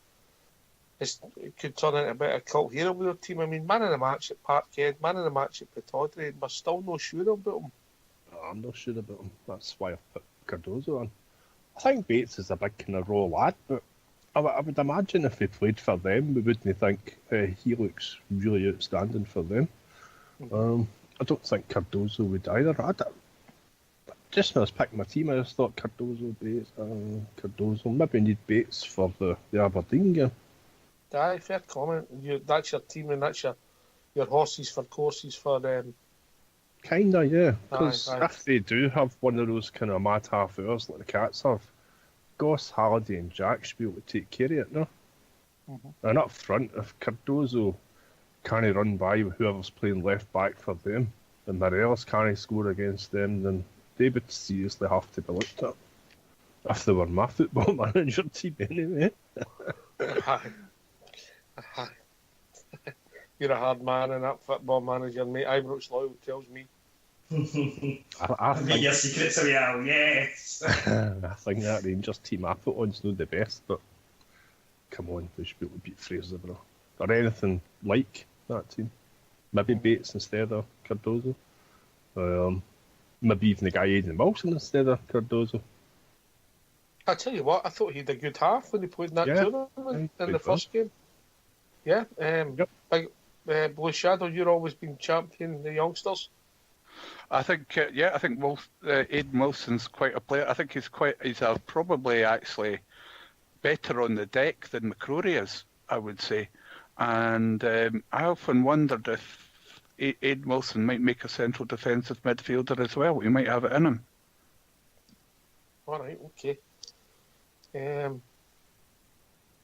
it could turn into a bit of a cult hero with their team. I mean, man of the match at Parkhead, man of the match at Pittodrie, and we're still not sure about him. I'm not sure about him. That's why I put Cardozo on. I think Bates is a big kind of raw lad, but I would imagine if he played for them, we wouldn't think he looks really outstanding for them. I don't think Cardozo would either. Just when I was picking my team, I just thought Cardozo, Bates, Cardozo. Maybe need Bates for the Aberdeen game. Aye, fair comment. That's your team and that's your horses for courses for them. Kinda, yeah. Because if they do have one of those kind of mad half hours like the Cats have, Goss, Halliday and Jack should be able to take care of it, no? And up front, if Cardozo can't run by whoever's playing left back for them, and Morelos can't score against them, then they would seriously have to be looked at. If they were my football manager team anyway. You're a hard man in that football manager, mate. Ibrox Loyal tells me. I think your secrets away, yes. I think that Rangers team I put on's not the best, but come on, we should be able to beat Fraserburgh. Or anything like that team. Maybe Bates instead of Cardozo. Maybe even the guy Aidan Wilson instead of Cardozo. I tell you what, I thought he had a good half when he played in that tournament in the first game. Yeah, big Blue Shadow, you've always been champion the youngsters. I think, Aidan Wilson's quite a player. I think he's probably actually better on the deck than McCrory is, I would say. And I often wondered if Aidan Wilson might make a central defensive midfielder as well. He might have it in him. All right, okay.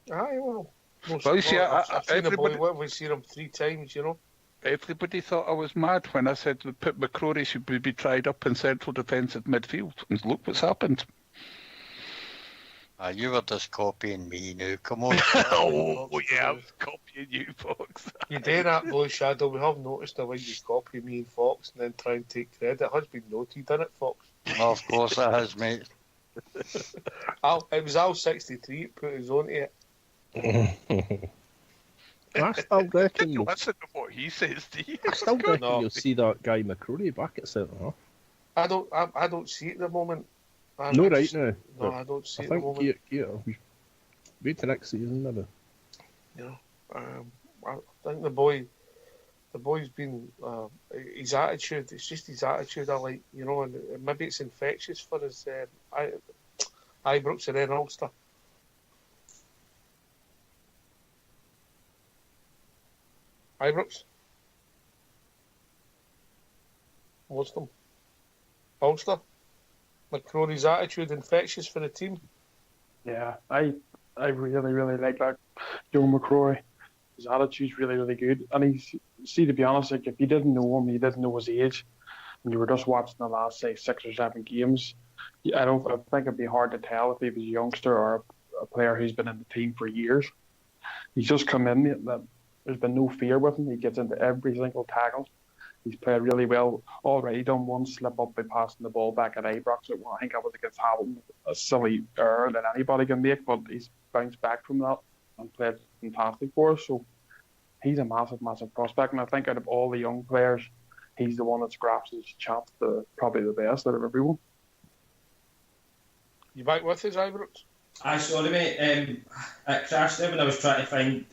Well, you see, I've seen the boy. What have we seen him 3 times? You know. Everybody thought I was mad when I said that McCrory should be tried up in central defensive midfield, and look what's happened. You were just copying me now. Come on. Yeah, I was copying you, Fox. You do that, Blue Shadow. We have noticed the way you copy me and Fox and then try and take credit. It has been noted, isn't it, Fox? Well, of course it has, mate. It was Al 63 that put his own to it. I still reckon you listen to what he says, do you? I still reckon you'll see that guy McCrory back at centre half. I don't see it at the moment. No, right now. No, I don't see it at the moment. We wait till next season, maybe. Yeah, I think the boy's been his attitude. It's just his attitude I like, you know, and maybe it's infectious for his Ibrox and then Ulster. Ibrox? What's them? Ulster? McCrory's attitude infectious for the team? Yeah, I really, really like that Joe McCrory. His attitude's really, really good. And to be honest, like, if you didn't know him, you didn't know his age, and you were just watching the last, say, 6 or 7 games, I think it'd be hard to tell if he was a youngster or a player who's been in the team for years. He's just come in, there's been no fear with him. He gets into every single tackle. He's played really well. Already done one slip up by passing the ball back at Ibrox. I think that was against Hamilton, a silly error that anybody can make, but he's bounced back from that and played fantastic for us. So he's a massive, massive prospect. And I think out of all the young players, he's the one that scraps his chap probably the best out of everyone. You back with us, Ibrox? Sorry, mate. It crashed there when I was trying to find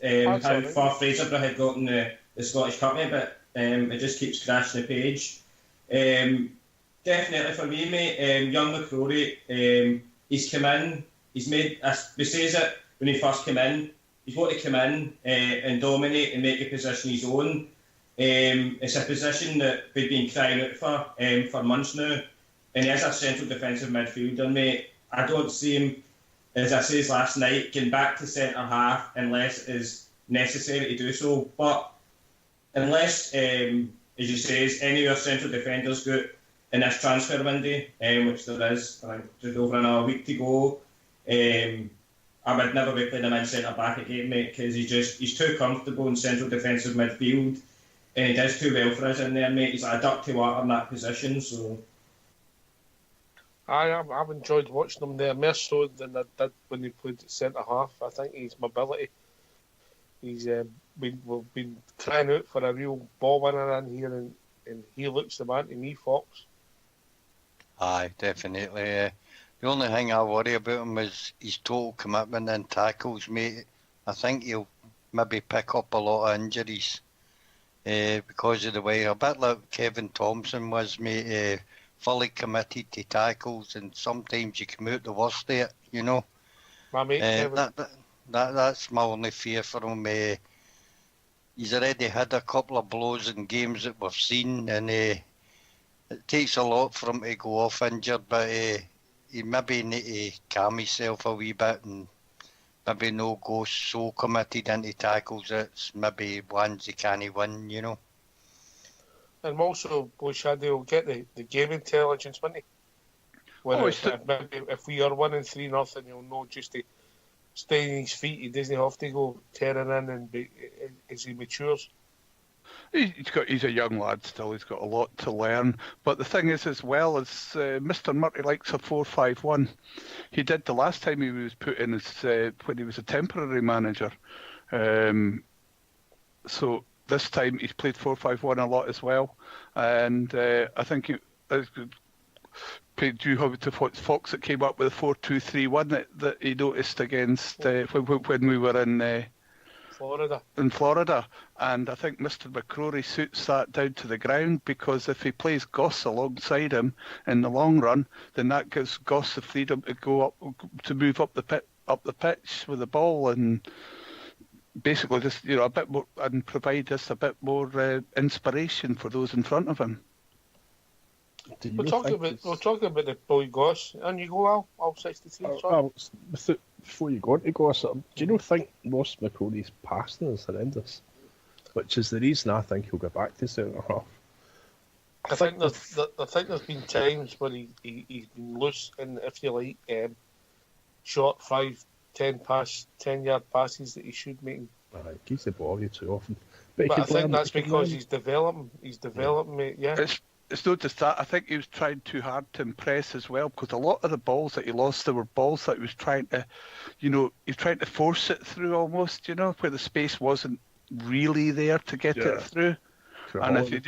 how far Fraserburgh had gotten the Scottish Cup, mate, but it just keeps crashing the page. Definitely for me, mate, young McCrory, he's come in, he's made, we says it when he first came in, he's got to come in and dominate and make a position his own. It's a position that we've been crying out for months now, and he is a central defensive midfielder, mate. I don't see him, as I said last night, getting back to centre half unless it is necessary to do so. But unless, as you say, any of our central defenders go in this transfer window, which there is, I think, just over another week to go, I would never be playing him in centre back again, mate, because he's too comfortable in central defensive midfield, and he does too well for us in there, mate. He's like a duck to water in that position, so. I've enjoyed watching him there, more so than I did when he played at centre half. I think his mobility we've been trying out for a real ball winner in here, and he looks the man to me, Fox. Aye, definitely. The only thing I worry about him is his total commitment and tackles, mate. I think he'll maybe pick up a lot of injuries because of the way, a bit like Kevin Thompson was, mate, fully committed to tackles, and sometimes you come out the worst of it, you know. My mate, Kevin. That's my only fear for him. He's already had a couple of blows in games that we've seen, and it takes a lot for him to go off injured, but he maybe need to calm himself a wee bit and maybe no go so committed into tackles that's maybe ones he can't win, you know. And also, Shaddy will get the game intelligence, won't he? If we are winning 3-0, he'll know just to stay on his feet. He doesn't have to go tearing in and as he matures. He's a young lad still. He's got a lot to learn. But the thing is, as well, as Mr. Murray likes a 4-5-1. He did the last time he was put in as when he was a temporary manager. So this time he's played 4-5-1 a lot as well. And I think do you have to Fox that came up with a 4-2-3-1 that he noticed against when we were in Florida, and I think Mr. McCrory suits that down to the ground, because if he plays Goss alongside him in the long run, then that gives Goss the freedom to go up, to move up the pitch with the ball, and basically just a bit more, and provide just a bit more inspiration for those in front of him. We're talking about the boy Goss, and you go Al 63. Before you go on to Goss, do you not think Ross McCrory's passing is horrendous? Which is the reason I think he'll go back to centre half. I think there's been times where he's been loose, and if you like, short 5-10 yard passes that he should make. He's the ball you too often. But I think that's because he's developing. Mate. Yeah. It's not just that. I think he was trying too hard to impress as well, because a lot of the balls that he lost, there were balls that he was trying to, he's trying to force it through almost, where the space wasn't really there to get it through. And if you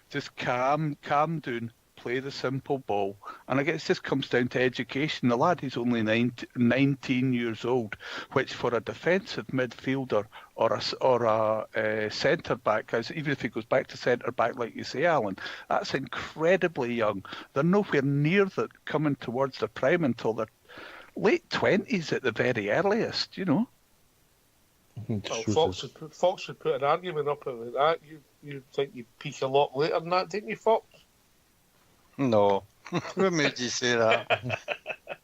just calm down, play the simple ball. And I guess it just comes down to education. The lad is only 19 years old, which for a defensive midfielder or a centre back, even if he goes back to centre back like you say, Alan, that's incredibly young. They're nowhere near that coming towards their prime until their late 20s at the very earliest, Well, Fox would put an argument up about that. You think you'd peak a lot later than that, didn't you, Fox? No. What made you say that?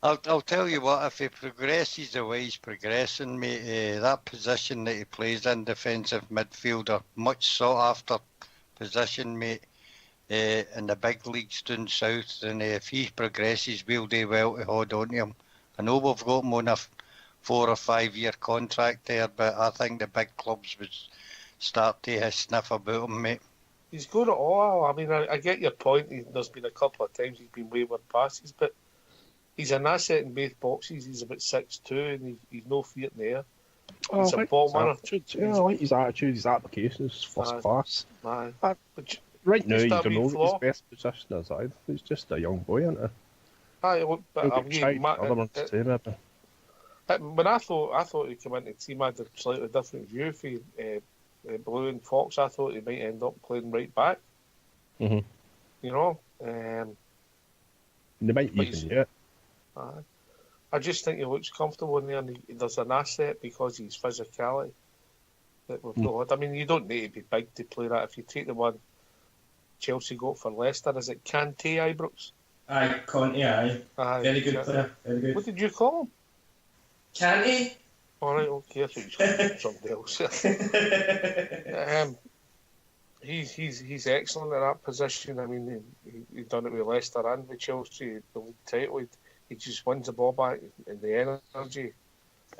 I'll tell you what, if he progresses the way he's progressing, mate, that position that he plays in, defensive midfielder, much sought after position, mate, in the big leagues down south, and if he progresses, we'll do well to hold on to him. I know we've got him on a 4 or 5 year contract there, but I think the big clubs would start to sniff about him, mate. He's got it all. I mean, I get your point. There's been a couple of times he's been wayward passes, but he's an asset in both boxes. He's about 6'2", and he's no fear in the air. He's a ball winner. I like his attitude, his application is first class. Right now, you don't know what his best position is either. He's just a young boy, isn't he? When I thought he'd come into the team, I had a slightly different view for Blue and Fox. I thought he might end up playing right back. Mm-hmm. They might even yet. I just think he looks comfortable in there, and there's an asset because of his physicality that we've not had. I mean, you don't need to be big to play that. If you take the one Chelsea got for Leicester, is it Kante, Ibrox? Aye, Conte, aye. Very good player, very good. What did you call him? Kante. All right, okay, I thought you something else. He's excellent at that position. I mean, he's done it with Leicester and with Chelsea, the league title. He just wins the ball back in the energy.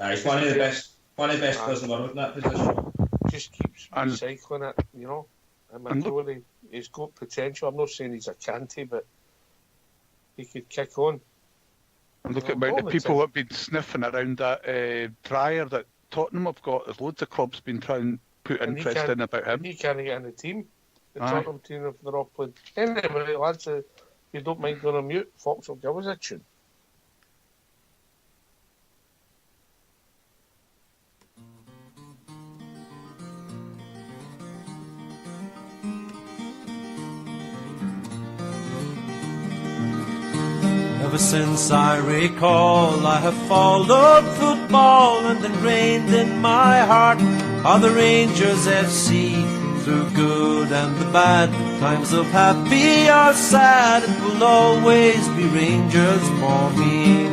He's one of the best players in the world in that position. Just keeps recycling it, And he's got potential. I'm not saying he's a Kante, but he could kick on. And look at the people that have been sniffing around that dryer that Tottenham have got. There's loads of clubs been trying to put interest in about him. He can't get in the team. The Aye. Tottenham team, if they're all playing. Anyway, lads, if you don't mind going on mute, Fox will give us a tune. Ever since I recall, I have followed football, and ingrained in my heart are the Rangers FC. Through good and the bad, times of happy or sad, it will always be Rangers for me.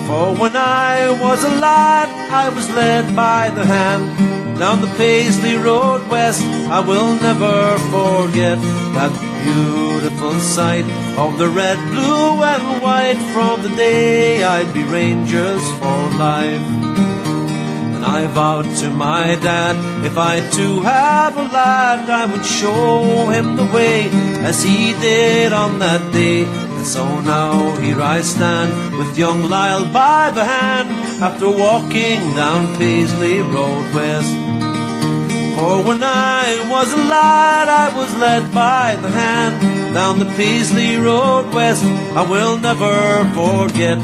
For when I was a lad, I was led by the hand down the Paisley Road West. I will never forget that beautiful sight of the red, blue and white, from the day I'd be Rangers for life. And I vowed to my dad, if I too have a lad, I would show him the way as he did on that day. And so now here I stand with young Lyle by the hand, after walking down Paisley Road West. For when I was a lad, I was led by the hand down the Paisley Road West. I will never forget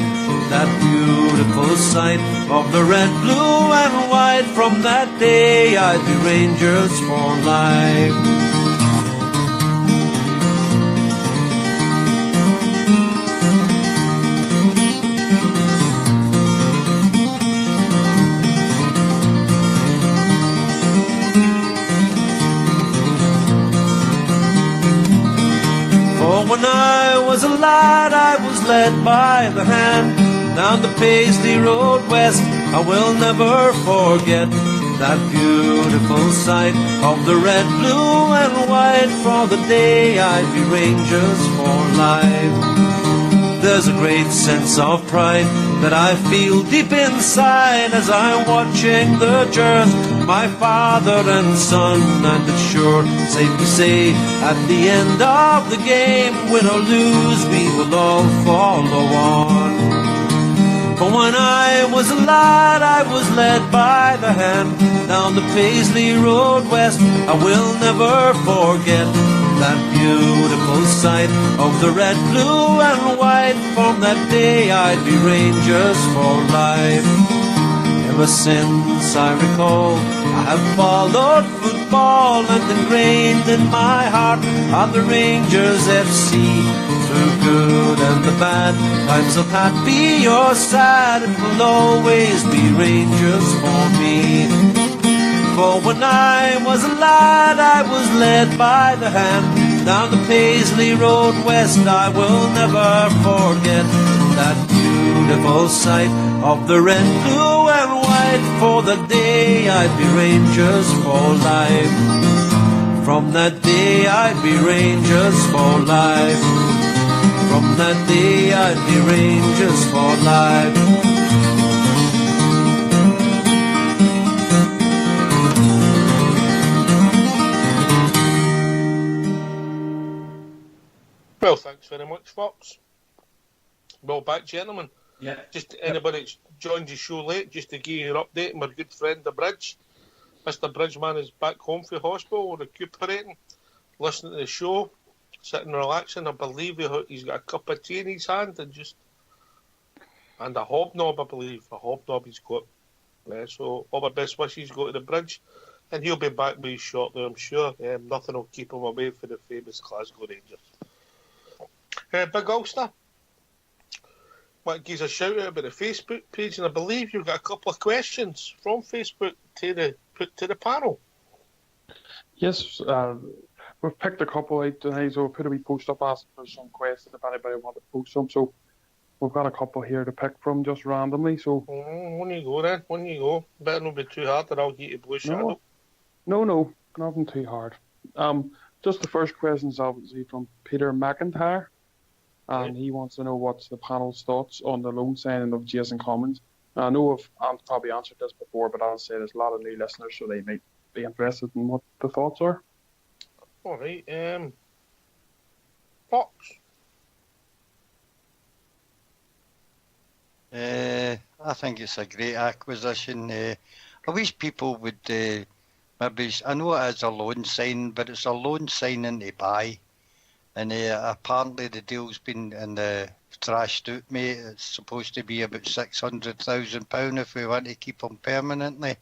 that beautiful sight of the red, blue and white. From that day I'd be Rangers for life. When I was a lad, I was led by the hand down the Paisley Road West. I will never forget that beautiful sight of the red, blue and white. For the day I'd be Rangers for life. There's a great sense of pride that I feel deep inside as I'm watching the jurors, my father and son. And it's sure safe to say, at the end of the game, win or lose, we will all follow on. For when I was a lad, I was led by the hand down the Paisley Road West. I will never forget that beautiful sight of the red, blue and white. From that day I'd be Rangers for life. Ever since I recall, I have followed football, and ingrained in my heart are the Rangers FC. Through good and the bad, times of happy or sad, it will always be Rangers for me. For when I was a lad, I was led by the hand down the Paisley Road West. I will never forget that beautiful sight of the red, blue and white. For the day I'd be Rangers for life. From that day I'd be Rangers for life. From that day I'd be Rangers for life. Well, thanks very much, Fox. Well, back, gentlemen. Yeah. Just anybody that's joined the show late, just to give you an update, my good friend, the Bridge. Mr. Bridgeman is back home from hospital, recuperating, listening to the show, sitting relaxing. I believe he's got a cup of tea in his hand and a hobnob, I believe. A hobnob he's got. So all my best wishes go to the Bridge. And he'll be back with you shortly, I'm sure. Nothing will keep him away from the famous Glasgow Rangers. Big Ulster, want to give us a shout out about the Facebook page, and I believe you've got a couple of questions from Facebook to put to the panel. Yes, we've picked a couple out tonight, so we'll put a wee post up asking for some questions if anybody wants to post some. So we've got a couple here to pick from just randomly. So when you go then, when you go, better not be too hard, or I'll get you blue shadow. No, nothing too hard. Just the first question is obviously from Peter McIntyre. And he wants to know what's the panel's thoughts on the loan signing of Jason Cummins. I know I've probably answered this before, but I'll say there's a lot of new listeners, so they might be interested in what the thoughts are. All right. Fox. I think it's a great acquisition. I wish people would maybe, I know it is a loan signing, but it's a loan signing to buy. And apparently the deal's been thrashed out, mate. It's supposed to be about £600,000 if we want to keep him permanently.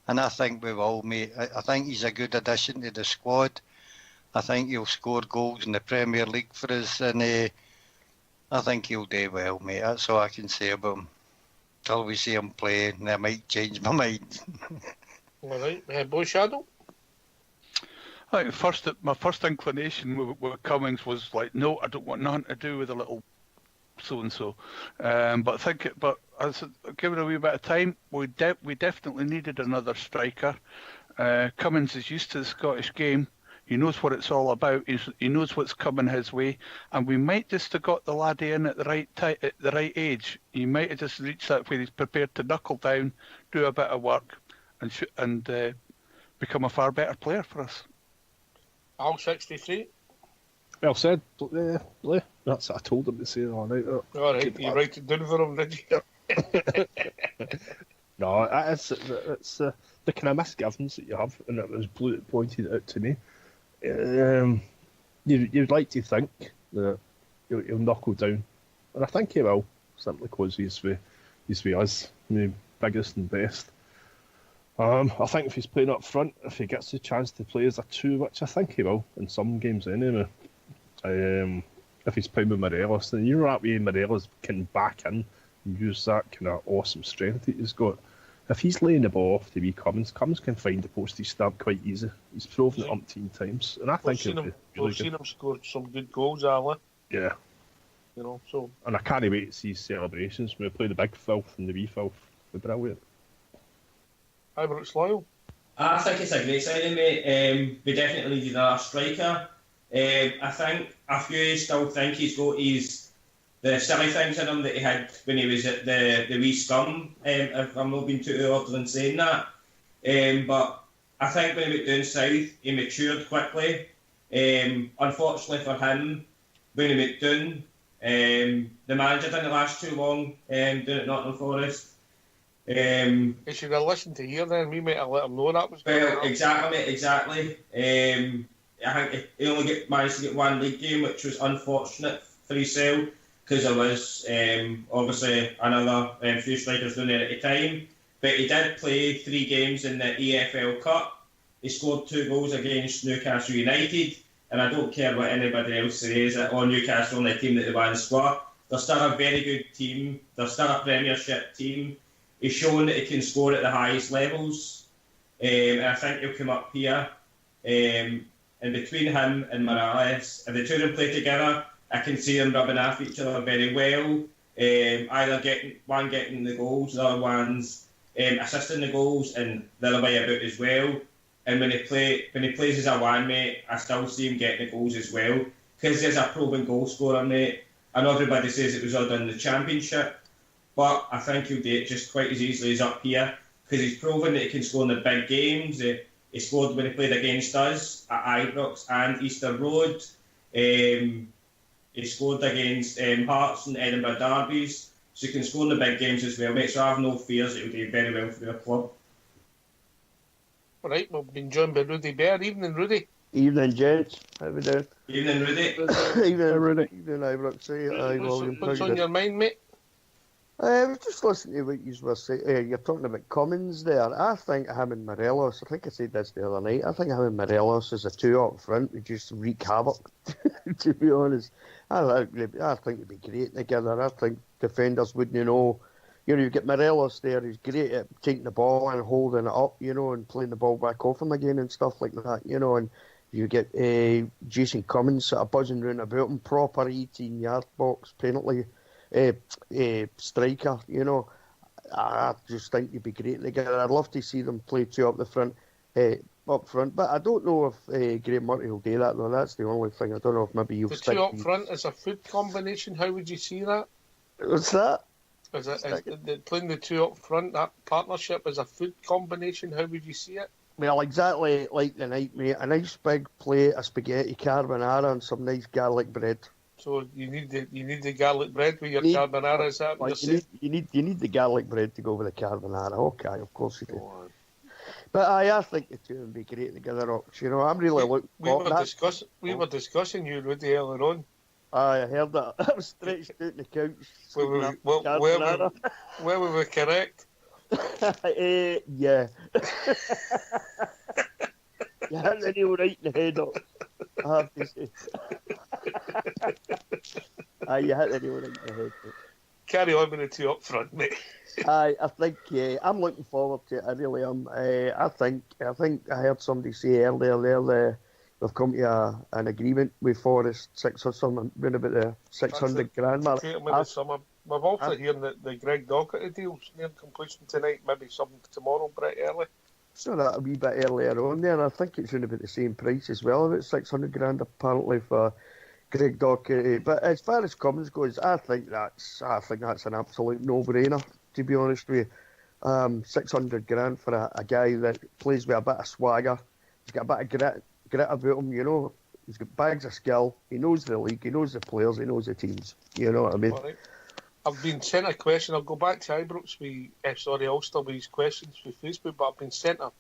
And I think we will, mate. I think he's a good addition to the squad. I think he'll score goals in the Premier League for us, and I think he'll do well, mate. That's all I can say about him. Till we see him play, and I might change my mind. All right, Boy Shadow. I think my first inclination with Cummings was like, no, I don't want nothing to do with a little so and so. But as given a wee bit of time, we definitely needed another striker. Cummings is used to the Scottish game. He knows what it's all about. He knows what's coming his way, and we might just have got the laddie in at the right age. He might have just reached that where he's prepared to knuckle down, do a bit of work, and become a far better player for us. Al 63. Well said. That's what I told him to say all night. All right, you write it down for him, did you? No, it's the kind of misgivings that you have, and it was Blue that pointed it out to me. You'd like to think that he'll knuckle down, and I think he will, simply because he's with us, biggest and best. I think if he's playing up front, if he gets the chance to play as a 2, which I think he will in some games anyway, if he's playing with Morelos, then you know that way Morelos can back in and use that kind of awesome strength that he's got. If he's laying the ball off to be Cummings can find the postage stamp quite easy. He's proven it umpteen times, and I think we've seen him score some good goals, Ali. Yeah. You know, so. And I can't wait to see celebrations when we play the big filth and the wee filth. They're brilliant. Ibrox Loyal. I think it's a great signing, mate. We definitely need another striker. I think a few still think he's got the silly things in him that he had when he was at the wee scum, if I'm not being too older than saying that. But I think when he went down south, he matured quickly. Unfortunately for him, when he went down, the manager didn't last too long down at Nottingham Forest. He should have listened to here then, we might have let him know that was going on. Exactly, mate, exactly. I think he only managed to get one league game, which was unfortunate for himself, because there was obviously another few strikers down there at the time. But he did play 3 games in the EFL Cup. He scored 2 goals against Newcastle United, and I don't care what anybody else says on Newcastle on the team that they won squad. They're still a very good team. They're still a Premiership team. He's shown that he can score at the highest levels, and I think he'll come up here. And between him and Morales, if the two of them play together, I can see them rubbing off each other very well. Either getting the goals, the other one's assisting the goals, and the other way about as well. And when he plays as a one, mate, I still see him getting the goals as well, because he's a proven goal scorer, mate. I know everybody says it was all done in the Championship, but I think he'll do it just quite as easily as up here, because he's proven that he can score in the big games. He scored when he played against us at Ibrox and Easter Road. He scored against Hearts and Edinburgh derbies, so he can score in the big games as well, mate. So I have no fears that he'll do very well for the club. All right, we've been joined by Rudy Bear. Evening, Rudy. Evening, gents. How we doing? Evening, Rudy. Evening, Rudy. Evening, Ibrox. What's on your mind, mate? I was just listening to what you were saying. You're talking about Cummings there. I think him and Morelos, I think I said this the other night, I think him and Morelos as a 2 up front would just wreak havoc, to be honest. I think they'd be great together. I think defenders wouldn't know. You get Morelos there, he's great at taking the ball and holding it up, and playing the ball back off him again and stuff like that, and you get Jason Cummings sort of buzzing around about him, proper 18-yard box penalty striker, I just think you'd be great together. I'd love to see them play 2 up front, but I don't know if Graham Murphy will do that though. That's the only thing. I don't know if maybe you'll stick 2 up front is a food combination. How would you see that? What's that? Is playing the 2 up front, that partnership is a food combination? How would you see it? Well, exactly like the night, mate. A nice big plate of spaghetti carbonara and some nice garlic bread. So you need the garlic bread with your carbonara. Is that what you're saying? You need the garlic bread to go with the carbonara. Okay, of course you do. But I think the two would be great together. You know, I'm really looking forward to that. We were discussing you, Rudy, earlier on. I heard that. I was stretched out on the couch. Where we were correct. Yeah. You hit the nail right in the head up, I have to say. You hit the nail right in the head. Carry on with the two up front, mate. I think I'm looking forward to it. I really am. I think I heard somebody say earlier there we've come to an agreement with Forest 600 about the 600 grand mark. We're also hearing that the Greg Docherty deal's near completion tonight, maybe something tomorrow, pretty early. So that a wee bit earlier on there. I think it's going to be the same price as well, about 600 grand apparently for Greg Docherty. But as far as Cummins goes, I think that's an absolute no-brainer, to be honest with you. 600 grand for a guy that plays with a bit of swagger. He's got a bit of grit about him, you know. He's got bags of skill. He knows the league. He knows the players. He knows the teams. You know what I mean? Right. I've been sent a question. I'll go back to Ibrox Ulster with his questions for Facebook, but I've been sent a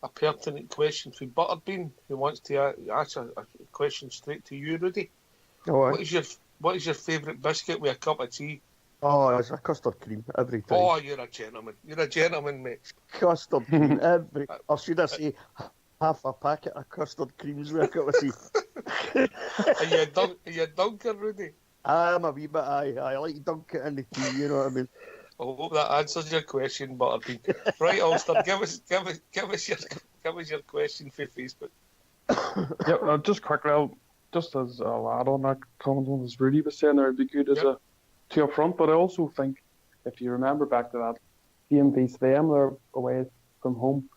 pertinent question for Butterbean, who wants to ask a question straight to you, Rudy. Oh, what is your favourite biscuit with a cup of tea? Oh, it's a custard cream every time. Oh, you're a gentleman. You're a gentleman, mate. Custard cream or should I say half a packet of custard creams with a cup of tea. Are you a dunker, Rudy? I'm a wee bit. I like to dunk it in the tea. You know what I mean? I hope that answers your question, Butterbean. Right, Ulster, give us your question for Facebook. Yeah, just quickly, just as a lad on that comment on as Rudy was saying, there would be good as a two up front. But I also think, if you remember back to that game against them, they're away from home.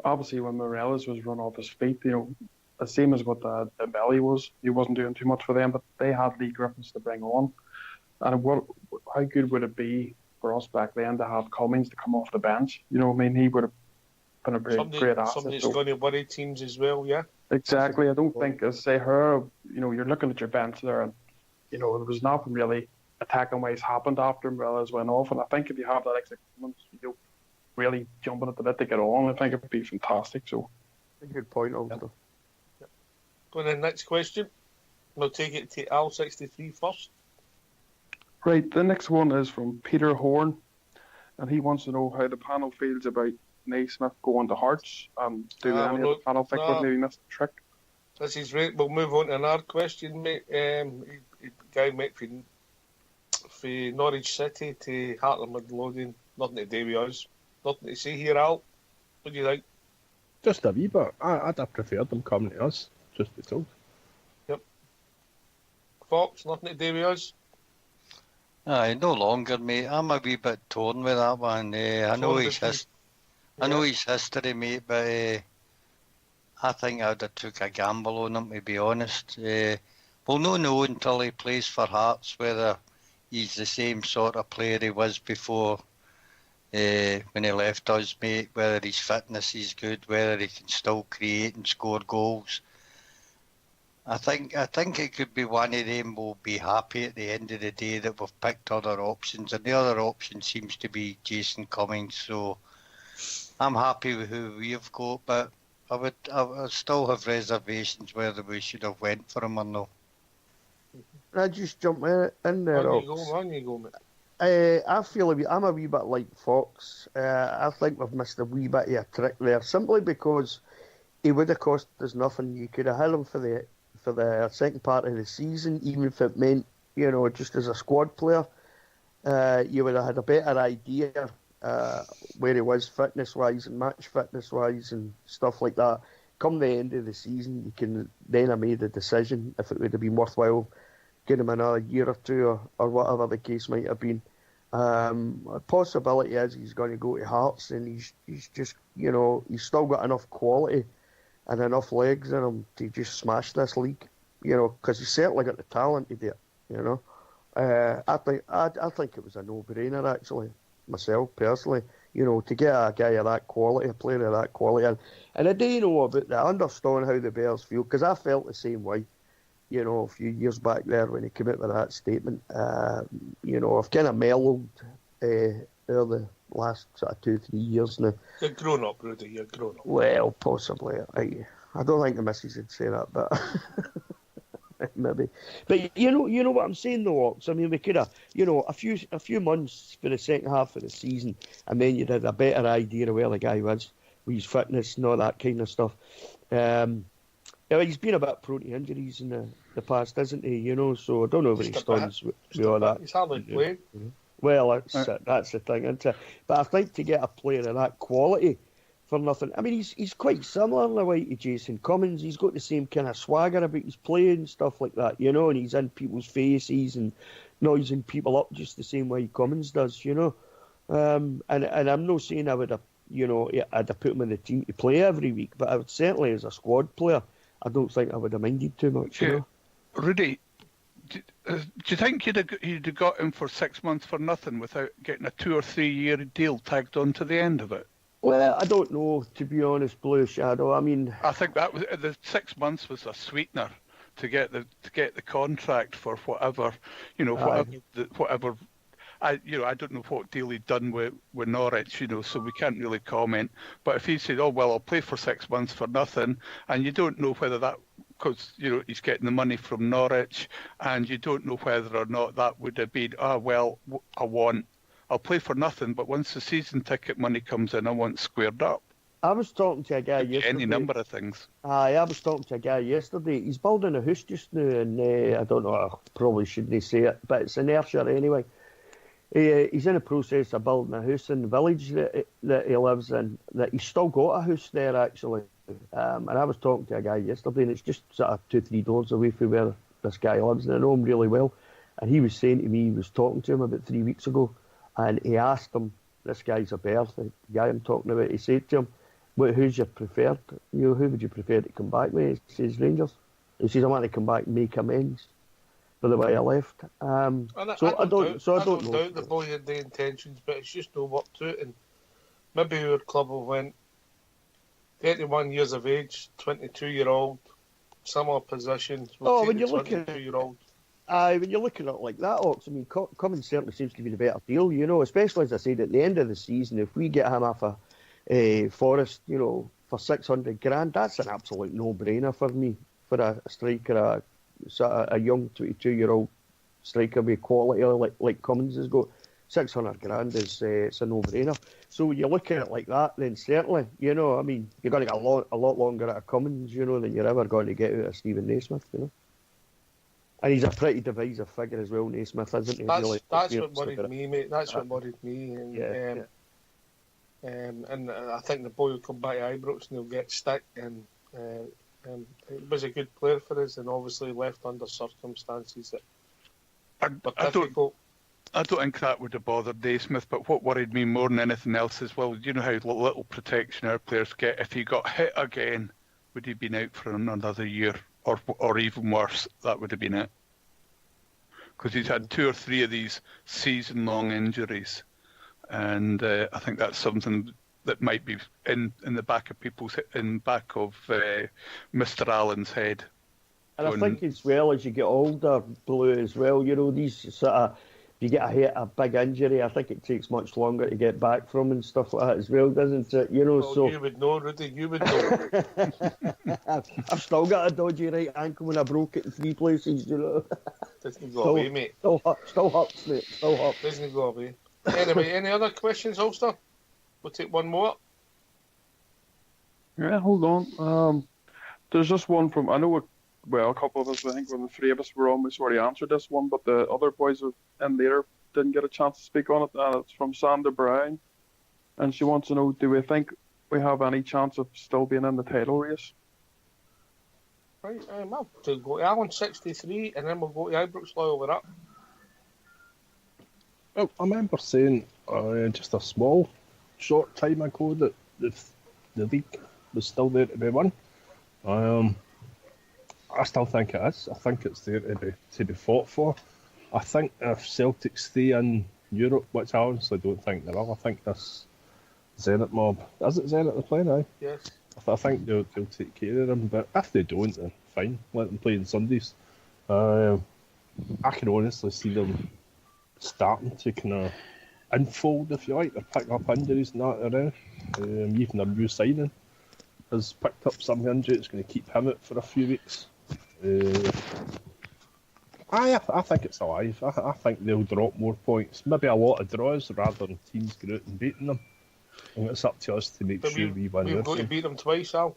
Obviously, when Morelos was run off his feet, you know, the same as what the Belly was. He wasn't doing too much for them, but they had Lee Griffiths to bring on. And how good would it be for us back then to have Cummings to come off the bench? You know, I mean, he would have been a great asset. Somebody's going to worry teams as well, yeah. Exactly. I don't think, as say her, you know, you're looking at your bench there, and you know there was nothing really attacking wise happened after Morelos went off. And I think if you have that extra Cummings, you know, really jumping at the bit to get on, I think it would be fantastic. So, a good point, Ulster. Going to the next question. We'll take it to Al63 first. Right, the next one is from Peter Horn, and he wants to know how the panel feels about Naismith going to Hearts. Do any of the panel think we've maybe missed the trick? This is right. We'll move on to another question, mate. Guy met from Norwich City to Heartland Midlothian. Nothing to do with us. Nothing to say here, Al. What do you think? Just a wee bit. I'd have preferred them coming to us, just to be told. Yep. Fox, nothing to do with us? Aye, no longer, mate. I'm a wee bit torn with that one. I know his history, mate, but I think I'd have took a gamble on him, to be honest. We'll not know until he plays for Hearts whether he's the same sort of player he was before when he left us, mate, whether his fitness is good, whether he can still create and score goals. I think it could be one of them. We'll be happy at the end of the day that we've picked other options, and the other option seems to be Jason Cummings. So I'm happy with who we've got, but I would still have reservations whether we should have went for him or no. Can I just jump in there? On you go, mate. I feel I'm a wee bit like Fox. I think we've missed a wee bit of a trick there, simply because he would have cost us nothing. You could have had him for the second part of the season, even if it meant, you know, just as a squad player. You would have had a better idea where he was fitness-wise and match fitness-wise and stuff like that. Come the end of the season, you can then have made a decision if it would have been worthwhile getting him another year or two or whatever the case might have been. A possibility is he's going to go to Hearts, and he's just, you know, he's still got enough quality and enough legs in him to just smash this league, you know, because he's certainly got the talent to do it, you know. I think it was a no-brainer, actually, myself, personally, you know, to get a guy of that quality, a player of that quality. And I do know about that. I understand how the Bears feel, because I felt the same way. you know, a few years back there when he came out with that statement. You know, I've kind of mellowed over the last sort of 2-3 years now. You're grown up, Rudy. You're grown up. Well, possibly. I don't think the missus would say that, but maybe. But you know what I'm saying, though, Ox. I mean, we could have, you know, a few months for the second half of the season, and then you'd have a better idea of where the guy was with his fitness and all that kind of stuff. He's been a bit prone to injuries in the past, hasn't he? You know, so I don't know where he stands with all that. He's hardly played. Well, that's the thing, isn't it? But I think to get a player of that quality for nothing, I mean, he's quite similar in a way to Jason Cummins. He's got the same kind of swagger about his play and stuff like that, you know, and he's in people's faces and noising people up just the same way Cummins does, you know. And I'm not saying I would have, you know, I'd have put him in the team to play every week, but I would certainly, as a squad player, I don't think I would have minded too much, you know. Rudy, do you think you'd have got him for 6 months for nothing without getting a 2 or 3 year deal tagged on to the end of it? Well, I don't know, to be honest, Blue Shadow. I mean, I think that was the 6 months was a sweetener to get the contract for whatever, you know, whatever. I don't know what deal he'd done with Norwich, you know, so we can't really comment. But if he said, "Oh well, I'll play for 6 months for nothing," and you don't know whether that, because you know he's getting the money from Norwich, and you don't know whether or not that would have been, I'll play for nothing, but once the season ticket money comes in, I want squared up. I was talking to a guy yesterday. Any number of things. I was talking to a guy yesterday. He's building a house just now, and I don't know, I probably shouldn't say it, but it's in Ayrshire anyway. He's in the process of building a house in the village that he lives in, that he's still got a house there, actually. And I was talking to a guy yesterday, and it's just sort of 2-3 doors away from where this guy lives, and I know him really well. And he was saying to me, he was talking to him about 3 weeks ago, and he asked him, this guy's a bear, the guy I'm talking about, he said to him, who's your preferred? You know, who would you prefer to come back with? He says, Rangers. He says, I want to come back and make amends for the way I left. I don't doubt the boy had the intentions, but it's just no work to it. And maybe our club will went 31 years of age, 22-year-old, similar positions. When you look at 22-year-old. When you're looking at it like that, Ox, I mean, Cummins certainly seems to be the better deal, you know, especially, as I said, at the end of the season, if we get him off a Forest, you know, for 600 grand, that's an absolute no-brainer for me, for a striker, a young 22-year-old striker with quality like Cummins has got. 600 grand is it's a no-brainer. So when you look at it like that, then certainly, you know, I mean, you're going to get a lot longer out of Cummins, you know, than you're ever going to get out of Stephen Naismith, you know. And he's a pretty divisive figure as well, Naismith, isn't he? That's really, what worried me, mate. That's what worried me. And, and I think the boy will come back to Ibrox and he'll get stick. And he was a good player for us, and obviously left under circumstances that were difficult. I don't think that would have bothered Naismith, but what worried me more than anything else is, well, you know how little protection our players get. If he got hit again, would he have been out for another year? Or even worse, that would have been it. Because he's had 2 or 3 of these season-long injuries. And I think that's something that might be in the back of Mr. Allen's head. And I think as well, as you get older, Blue, as well, you know, these sort of, if you get a big injury, I think it takes much longer to get back from and stuff like that as well, doesn't it? You know, well, so you would know, Rudy. You would know. I've still got a dodgy right ankle when I broke it in 3 places. You know, doesn't go away, mate. Still hurts, mate. Still hurts. Doesn't go away. Anyway, any other questions, Ulster? We'll take one more. Yeah, hold on. There's just one from, I know a couple of us, I think when the 3 of us were on, we sort of answered this one, but the other boys in there didn't get a chance to speak on it. It's from Sandra Brown, and she wants to know, do we think we have any chance of still being in the title race? Right, I'll go to Alan 63, and then we'll go to Ibrox Loyal. We're up. Well, I remember saying just a small, short time ago that the league was still there to be won. I still think it is. I think it's there to be fought for. I think if Celtic stay in Europe, which I honestly don't think they will, I think this Zenit mob, is it Zenit they're playing now? Yes. I think they'll take care of them, but if they don't, then fine, let them play on Sundays. I can honestly see them starting to kind of unfold, if you like. They're picking up injuries and that around. Even their new signing has picked up some injury. It's going to keep him out for a few weeks. I think it's alive. I think they'll drop more points. Maybe a lot of draws rather than teams going out and beating them. And it's up to us to make sure we win. We've got to beat them twice, Al.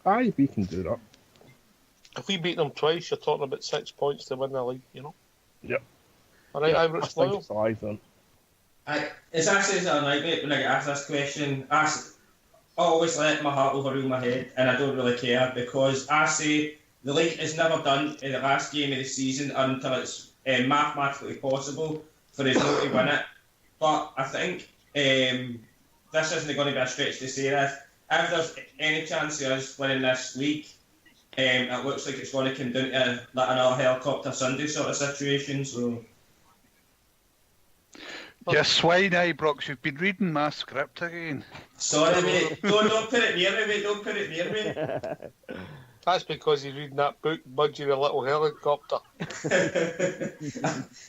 Aye, we can do that. If we beat them twice, you're talking about 6 points to win the league, you know? Yep. All right, I Ibrox think it's alive then. It's actually a nightmare when I get asked this question. I always let my heart overrule my head, and I don't really care, because I say the league is never done in the last game of the season until it's mathematically possible for us not to win it. But I think this isn't going to be a stretch to say this. If there's any chance of us winning this league, it looks like it's going to come down to like another helicopter Sunday sort of situation. So. You swine, Ibrox, you've been reading my script again. Sorry, mate. Don't put it near me, mate. Don't put it near me. That's because he's reading that book, Budgie the Little Helicopter.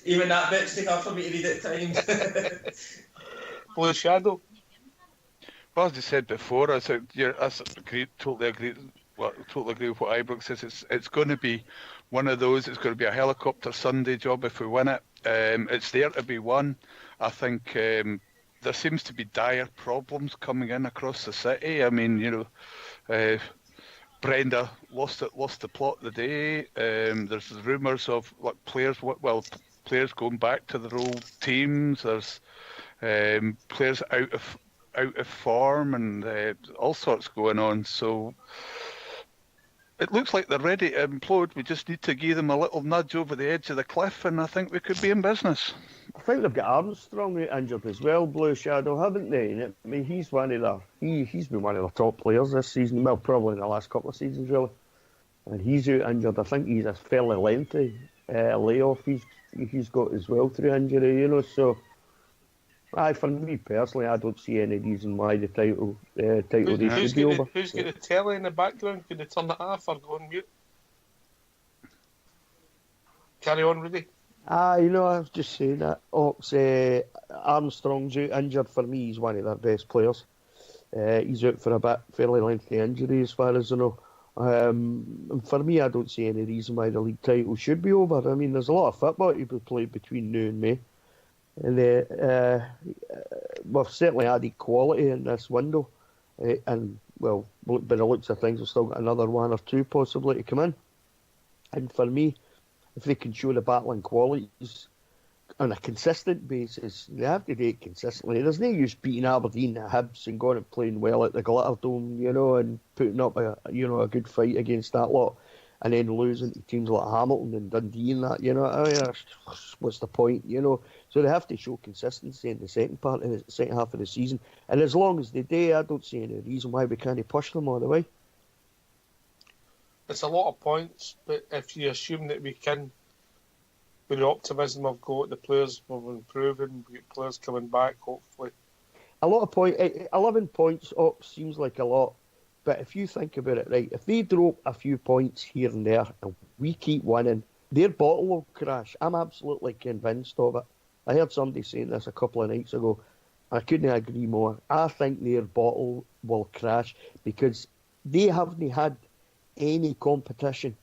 Even that bit's too hard for me to read at times. Blue Shadow. Well, as I said before, I totally agree with what Ibrox says. It's going to be one of those. It's going to be a helicopter Sunday job if we win it. It's there to be won. I think there seems to be dire problems coming in across the city. I mean, Brenda lost the plot of the day. There's rumours of players going back to their old teams. There's players out of form and all sorts going on. So it looks like they're ready to implode. We just need to give them a little nudge over the edge of the cliff, and I think we could be in business. I think they've got Armstrong injured as well, Blue Shadow, haven't they? I mean, he's been one of the top players this season. Well, probably in the last couple of seasons, really. And he's out injured. I think he's a fairly lengthy layoff he's got as well through injury, So, for me personally, I don't see any reason why the title should be over. Who's got the telly in the background? Could they turn it off or go on mute? Carry on, Rudy. I was just saying that. Armstrong's out injured. For me, he's one of their best players. He's out for a bit, fairly lengthy injury as far as I know. And for me, I don't see any reason why the league title should be over. I mean, there's a lot of football to be played between now and May. And we've certainly added quality in this window. And, well, by the looks of things, we've still got another one or two possibly to come in. And for me, if they can show the battling qualities on a consistent basis, they have to do it consistently. There's no use beating Aberdeen at Hibs and going and playing well at the Glitter Dome, and putting up a good fight against that lot, and then losing to teams like Hamilton and Dundee and that, what's the point, So they have to show consistency in the second half of the season. And as long as they do, I don't see any reason why we can't push them all the way. It's a lot of points, but if you assume that we can, with the optimism I've got, the players will improve and we get players coming back, hopefully. A lot of points, 11 points up seems like a lot, but if you think about it, right, if they drop a few points here and there and we keep winning, their bottle will crash. I'm absolutely convinced of it. I heard somebody saying this a couple of nights ago, and I couldn't agree more. I think their bottle will crash because they haven't had any competition.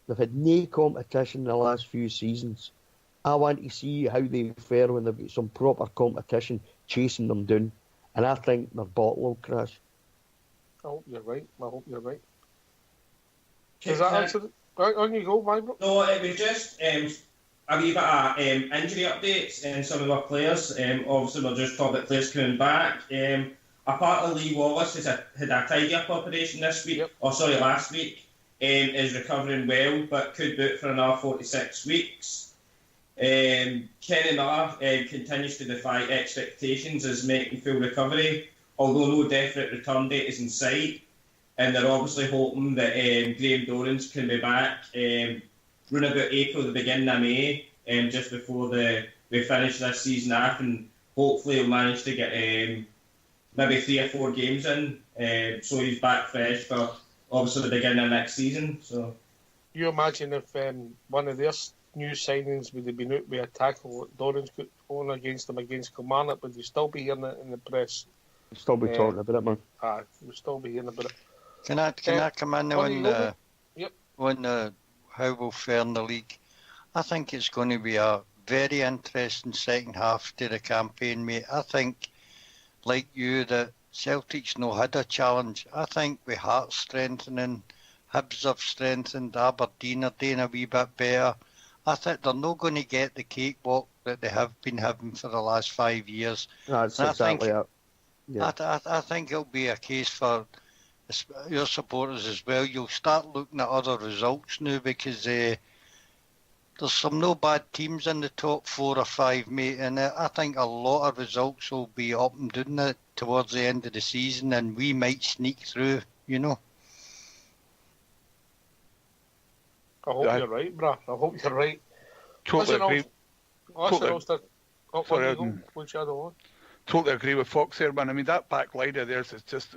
They've had no competition in the last few seasons. I want to see how they fare when they've got some proper competition chasing them down, and I think their bottle will crash. I hope you're right. Does that answer it? On you go, Ibrox. No, it was just a wee bit of injury updates and some of our players. Obviously, we're just talking about players coming back. Apparently, Lee Wallace has had a tidy-up operation last week, is recovering well, but could boot for another 46 weeks. Kenny Miller continues to defy expectations as making full recovery, although no definite return date is in sight. And they're obviously hoping that Graham Dorrans can be back round about April, the beginning of May, just before we finish this season off, and hopefully he'll manage to get maybe 3 or 4 games in, so he's back fresh for obviously the beginning of next season. So You imagine if one of their new signings would have been out with a tackle that Doran's got on against them against Kilmarnock, would they still be hearing it in the press? Still be talking about it, man. We'll still be hearing about it. Can I come in on Yep. on how we'll fare in the league? I think it's going to be a very interesting second half to the campaign, mate. I think, like you, that Celtic's no had a challenge. I think with Hearts strengthening, Hibs have strengthened, Aberdeen are doing a wee bit better. I think they're not going to get the cakewalk that they have been having for the last 5 years. That's exactly it. Yeah. I think it'll be a case for your supporters as well. You'll start looking at other results now because there's some no bad teams in the top 4 or 5, mate, and I think a lot of results will be up and down towards the end of the season, and we might sneak through, you know. I hope you're right, brah. I hope you're right. Totally agree. Totally agree with Fox there, man. I mean, that back line of theirs is just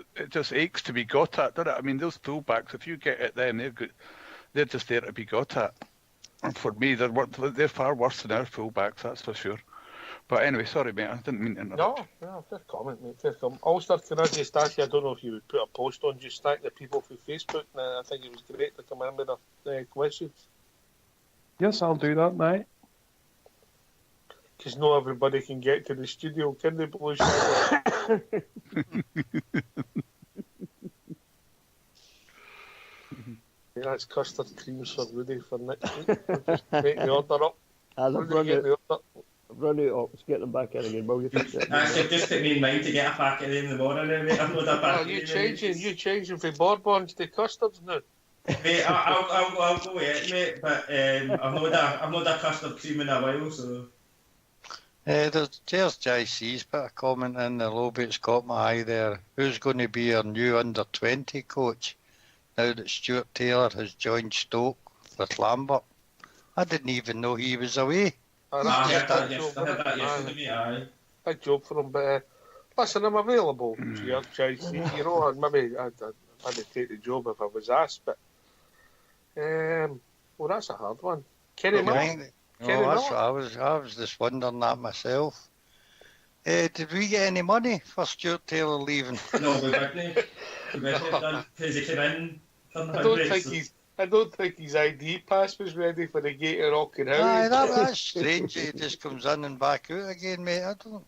aches to be got at, doesn't it? I mean, those fullbacks, if you get at them, they're good. They're just there to be got at. And for me, they're far worse than our fullbacks, that's for sure. But anyway, sorry, mate, I didn't mean to interrupt. No, fair comment, mate, fair comment. Ulster, can I just ask you, I don't know if you would put a post on, just thank the people through Facebook. I think it was great to come in with their questions. Yes, I'll do that, mate. Because not everybody can get to the studio, can they, Blue Shadow? That's custard creams for Rudy for next week. We'll just make the order up. I've run it up. Let's get them back in again, will you? Actually, just put me in mind to get a packet in the morning, mate. I've not a packet. You changing from Bourbons to custards now? Mate, I'll go with it, mate. But I've not a custard cream in a while, so. There's JC's put a comment in the lobby. It's caught my eye there. Who's going to be our new under-20 coach now that Stuart Taylor has joined Stoke with Lambert? I didn't even know he was away. Big job for him, but listen, I'm available to your JC. You know, maybe I'd take the job if I was asked, but well, that's a hard one. Kenny Miller. I was just wondering that myself. Did we get any money for Stuart Taylor leaving? No, we didn't. Because he came in. I don't think his ID pass was ready for the gate of Rocking House. Aye, that's strange. He just comes in and back out again, mate. I don't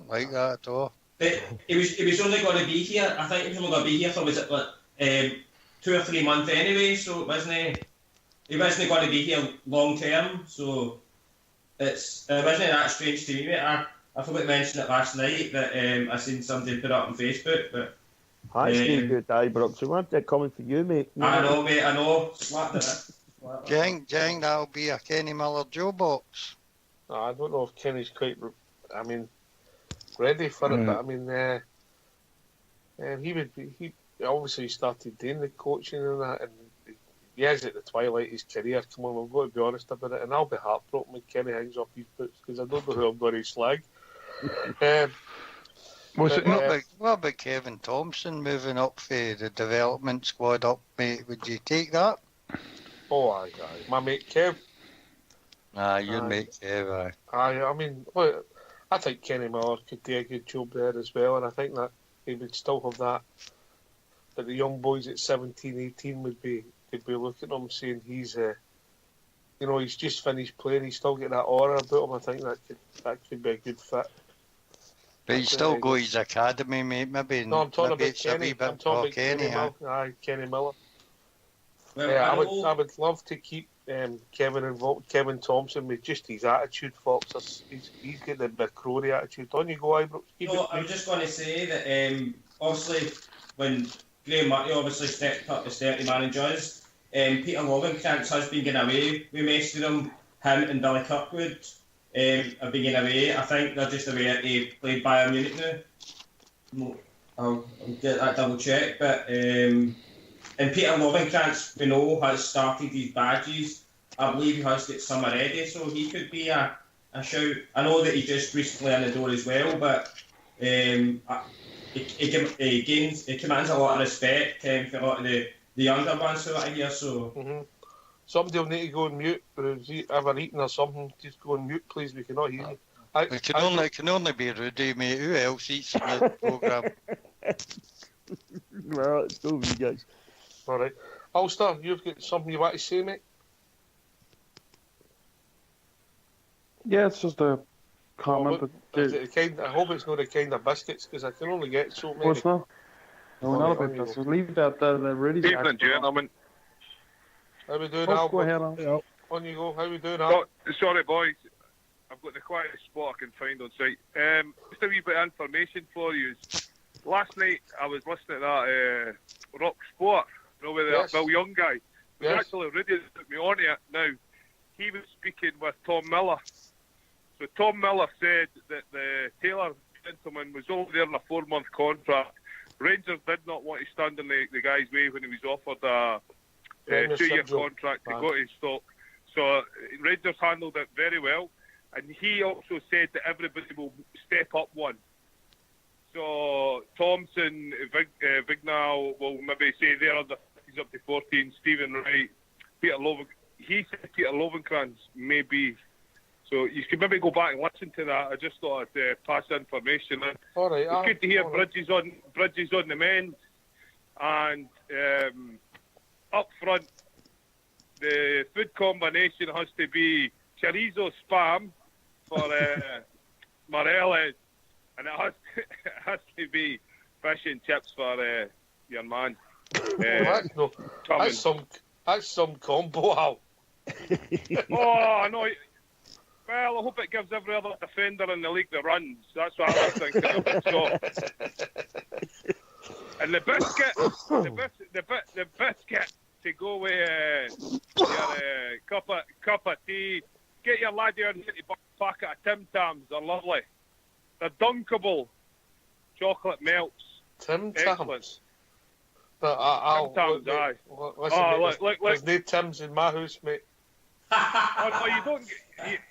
like that at all. But he was only going to be here. I think he was only going to be here for 2 or 3 months anyway. So he wasn't going to be here long term. So it wasn't that strange to me, mate. I forgot to mention it last night that I seen somebody put up on Facebook, but. That's been good, Brooks. So want that coming for you, mate. I know, mate. I know. Slap it. Do you think that'll be a Kenny Miller Joe box? I don't know if Kenny's quite. Ready for it, but I mean, he would be. He obviously started doing the coaching and that, and he is at the twilight of his career. Come on, we've got to be honest about it. And I'll be heartbroken when Kenny hangs off his boots because I don't know who I'm going to slag. What about Kevin Thompson moving up for the development squad up, mate? Would you take that? Oh, aye. My mate Kev. Your mate Kev, aye. I mean, look, I think Kenny Miller could do a good job there as well, and I think that he would still have that the young boys at 17, 18 would be looking at him saying he's he's just finished playing, he's still got that aura about him. I think that could be a good fit. But he's still got his academy, mate. Maybe. No, I'm talking about Kenny. I'm talking about Kenny Miller. Aye, Kenny Miller. Well, I would love to keep Kevin involved. Kevin Thompson with just his attitude, Fox. He's got the McCrory attitude. On you go, Ibrox. No, I'm just going to say that obviously when Graham Murray obviously stepped up as 30 managers, Peter Lovenkrands has been getting away with most of them. Him and Billy Kirkwood have been getting away. I think they're just away to play Bayern Munich now. I'll get that double check, but and Peter Lovenkrands, we know, has started his badges. I believe he has got some already, so he could be a shout. I know that he just recently in the door as well, but he commands a lot of respect for a lot of the younger ones out here. So, Somebody will need to go on mute. Who's ever eaten or something? Just go on mute, please. We cannot hear you. It can only be Rudy, mate. Who else eats in the programme? Well, it's still you guys. All right. Ulster, you've got something you want to say, mate? Yeah, it's just a comment. Is it I hope it's not a kind of biscuits, because I can only get so many. Oh, it's not. No, not about this. Leave that. The really. Evening, gentlemen. How we doing, Al? Al? Go ahead, Al. On you go. How we doing, Al? Sorry, boys. I've got the quietest spot I can find on site. Just a wee bit of information for you. Last night I was listening to that Rock Sport, you know, with that Bill Young guy. It was actually Rudy that put me on it. Now, he was speaking with Tom Miller. So Tom Miller said that the Taylor gentleman was over there on a 4-month contract. Rangers did not want to stand in the guy's way when he was offered a 2-year contract to go to stock. So Rangers handled it very well. And he also said that everybody will step up one. So Thompson, Vignal will maybe say they're under 50s up to 14. Stephen Wright, Peter Loven. He said Peter Lovenkrands maybe. So you can maybe go back and listen to that. I just thought I'd pass the information in. All right. It's good to hear Bridges on the mend, and up front the food combination has to be chorizo spam for Morelos, and it has to be fish and chips for your man. That's some combo, Al. Oh no! Well, I hope it gives every other defender in the league the runs. That's what I was thinking of it. So, and the biscuit to go with your cup of tea. Get your lad here and get a packet of Tim Tams. They're lovely. They're dunkable. Chocolate melts. Tim Tams? Excellent. Tim Tams, aye. Listen, mate, there's no Tims in my house, mate. No,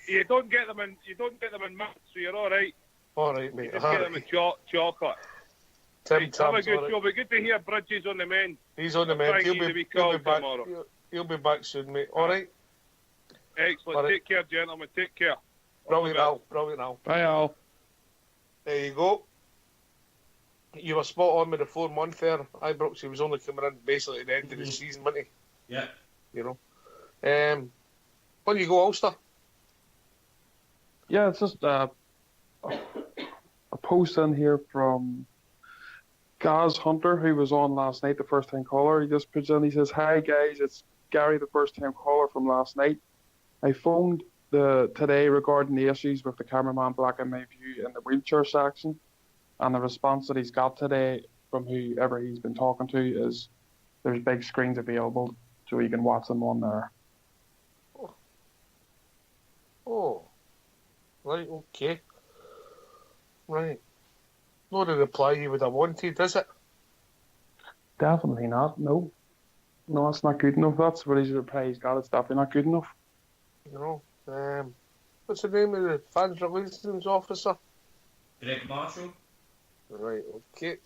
you don't get them in mints, so you're all right. All right, mate. You just get them in chocolate. Tim Tams. Have a good show. But good to hear Bridges on the mend. He's on the mend. He'll be back tomorrow. He'll be back soon, mate. All right. Excellent. All right. Take care, gentlemen. Take care. Brilliant, Al. Brilliant, Al. Bye, Al. There you go. You were spot on with the 4-month there. Ibrox, he was only coming in basically at the end of the season, wasn't he? Yeah. You know. On you go, Ulster. Yeah, it's just a post in here from Gaz Hunter, who was on last night, the first-time caller. He just puts in, he says, "Hi guys, it's Gary, the first-time caller from last night. I phoned today regarding the issues with the cameraman blocking my view in the wheelchair section, and the response that he's got today from whoever he's been talking to is there's big screens available so he can watch them on there." Oh. Right, okay. Right. Not a reply you would have wanted, is it? Definitely not, no. No, that's not good enough. That's what his reply he's got. It's definitely not good enough. You know, what's the name of the fans relations officer? Greg Marshall. Right, okay.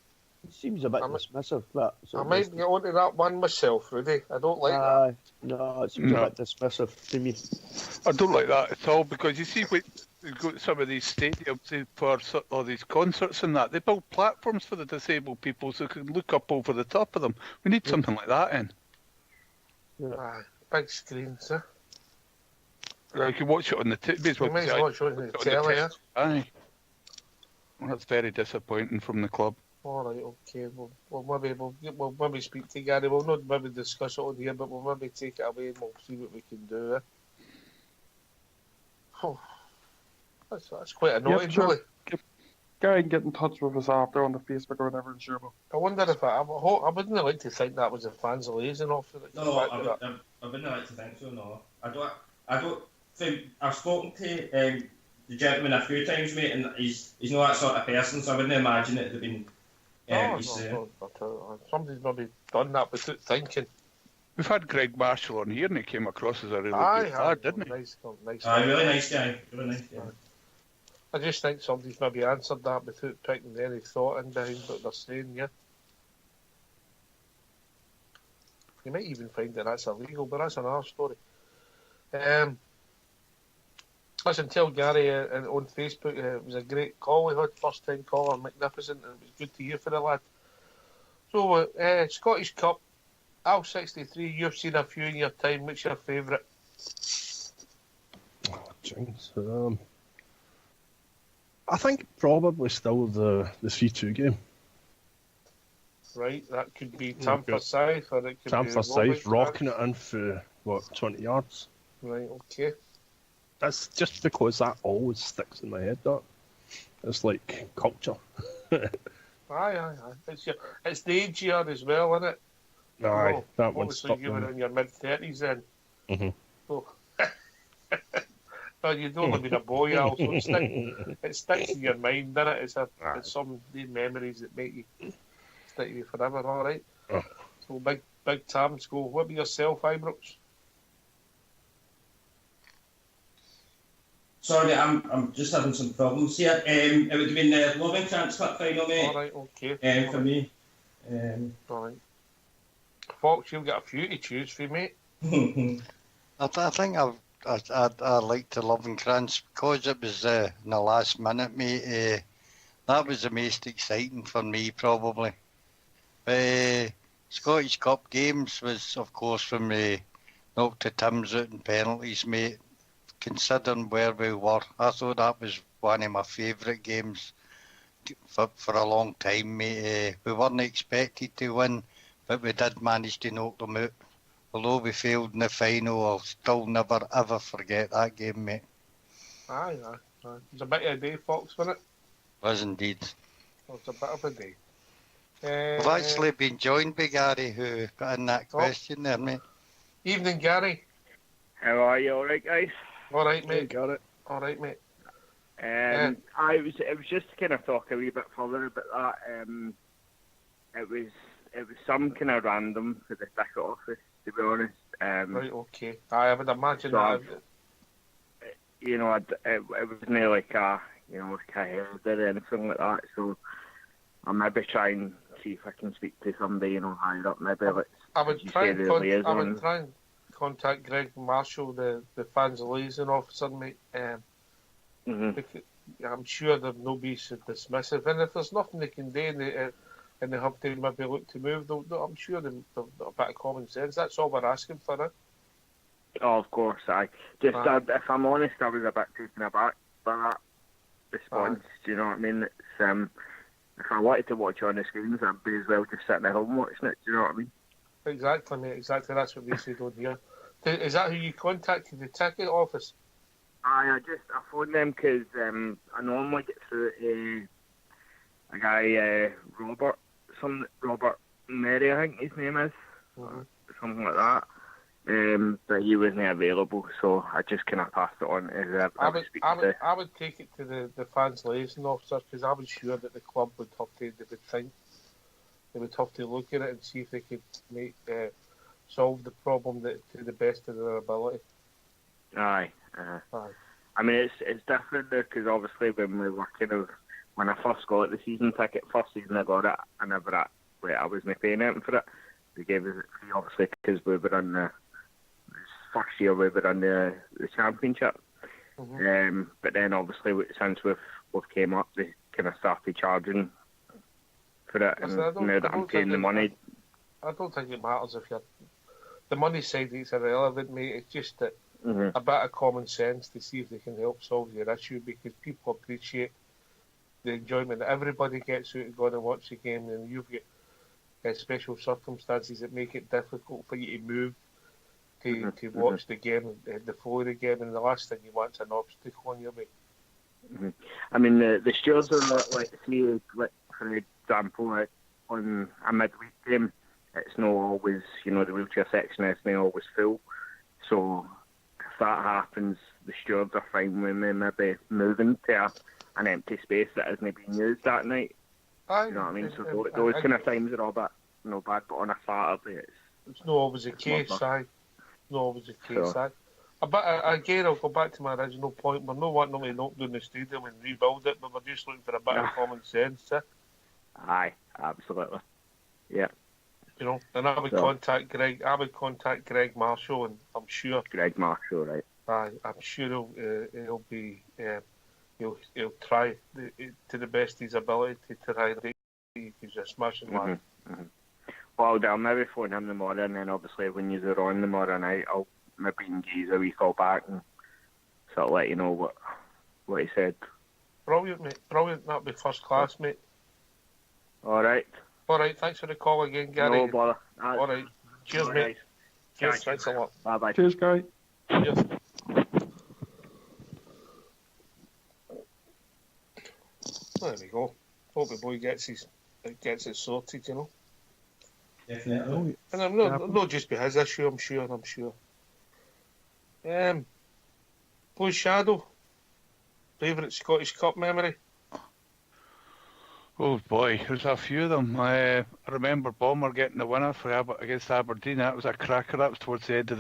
It seems a bit dismissive, but... I might get onto that one myself, Rudy. I don't like that. No, it seems a bit dismissive to me. I don't like that at all, because you see when you go to some of these stadiums for all these concerts and that, they build platforms for the disabled people so they can look up over the top of them. We need something like that in. Yeah. Big screens, huh? You can watch it on the TV as well. You might watch it on the telly, yeah? Aye. Well, that's very disappointing from the club. All right, okay. We'll maybe speak to Gary. We'll not maybe discuss it on here, but we'll maybe take it away and we'll see what we can do. Oh, that's quite annoying, really. Gary can get in touch with us after on the Facebook or whatever, and sure. I wonder if I wouldn't like to think that was a fans liaison officer. No, I wouldn't like to think so. No, I don't think I've spoken to the gentleman a few times, mate, and he's not that sort of person, so I wouldn't imagine it to have been. Somebody's maybe done that without thinking. We've had Greg Marshall on here, and he came across as a really good lad, didn't he? Nice really nice guy. Really nice guy. I just think somebody's maybe answered that without putting any thought in behind what they're saying, yeah. You might even find that that's illegal, but that's another story. Listen, tell Gary on Facebook it was a great call we had, first time caller, magnificent, and it was good to hear for the lad. So, Scottish Cup, Al 63, you've seen a few in your time. What's your favourite? Oh, jeez. I think probably still the 3-2 game. Right, that could be Tampa Scythe, or it could Tampa be Scythe rocking it in for, 20 yards? Right, okay. That's just because that always sticks in my head, that. It's like culture. Aye. It's the age year as well, isn't it? Aye, that one obviously stuck you were in. in your mid-30s then. Mm-hmm. So, no, you'd only been a boy, Al, so it sticks in your mind, doesn't it? It's some memories that make you stick with you forever, all right? Oh. So, big Tams go. What about yourself, Ibrox? Sorry, I'm just having some problems here. It would have been the Loving Chance Cup final, mate. All right, okay. For me. All right. Fox, you've got a few to choose for, mate. I think I like the Loving Krantz because it was in the last minute, mate. That was the most exciting for me, probably. Scottish Cup games was, of course, from knocked the Tims out in penalties, mate. Considering where we were, I thought that was one of my favourite games for a long time, mate. We weren't expected to win, but we did manage to knock them out. Although we failed in the final, I'll still never ever forget that game, mate. Aye. It was a bit of a day, Fox, wasn't it? Was indeed. It was a bit of a day. I've actually been joined by Gary, who got in that question there, mate. Evening, Gary. How are you? All right, guys? All right, mate. Got it. All right, mate. It was just to kind of talk a wee bit further about that. It was some kind of random for the ticket office, to be honest. Right, okay. I would imagine so that. It wasn't like a head or anything like that. So I'll maybe try and see if I can speak to somebody, higher up. Maybe I would try and contact Greg Marshall, the fans liaison officer, mate. Because I'm sure they'll no be so dismissive, and if there's nothing they can do and they have to maybe look to move, I'm sure they've got a bit of common sense. That's all we're asking for, Oh, of course, if I'm honest, I was a bit taken aback by that response. Do you know what I mean? It's if I wanted to watch on the screens, I'd be as well just sitting at home watching it. Do you know what I mean? Exactly, mate. Exactly. That's what they said on here. Is that who you contacted, the ticket office? I phoned them because I normally get through a guy, Robert Mary, I think his name is, something like that. But he wasn't available, so I just kind of passed it on to whoever I would take it to the fans liaison officer, because I was sure that the club would have to look at it and see if they could solve the problem to the best of their ability. Aye. I mean, it's different there, because obviously when I first got the season ticket, first season I got it, I wasn't paying anything for it. They gave us it free, obviously, because we were on the first year we were on the championship. But then obviously since we've came up, they kind of started charging for it, and now that I'm paying the money. I don't think it matters if the money side is irrelevant, mate. It's just that a bit of common sense to see if they can help solve your issue, because people appreciate the enjoyment that everybody gets out of going and watch the game, and you've got special circumstances that make it difficult for you to move to watch the game, the flow of the game, and the last thing you want is an obstacle on your way. I mean, the stewards are not for example, on a midweek game, it's not always, the wheelchair section isn't always full. So if that happens, the stewards are fine with me maybe moving to an empty space that isn't being used that night. You know what I mean? So those kind of times are all bad, but on a Saturday it's not always the case, Not always the case, But again, I'll go back to my original point. We're not wanting them to knock down the stadium and rebuild it, but we're just looking for a bit of common sense. Aye, absolutely. Yeah. You know, and I would contact Greg. I would contact Greg Marshall, and I'm sure Greg Marshall, right? I'm sure he'll be he'll try to the best of his ability to try to he's a smashing lad. Well, I'll maybe phone him tomorrow, and then obviously when you're on tomorrow night, I'll maybe engage a wee call back and sort of let you know what he said. Brilliant, mate. Brilliant. That'll be first class, mate. All right. All right. Thanks for the call again, Gary. No bother. All right. Cheers, mate. Nice. Cheers. Thanks a lot. Bye-bye. Cheers, Gary. Cheers. There we go. Hope the boy gets it sorted, you know. Definitely. And I'm not just be his issue, I'm sure. Blue Shadow, favourite Scottish Cup memory? Oh boy, there's a few of them. I remember Bomber getting the winner against Aberdeen. That was a cracker. That was towards the end of the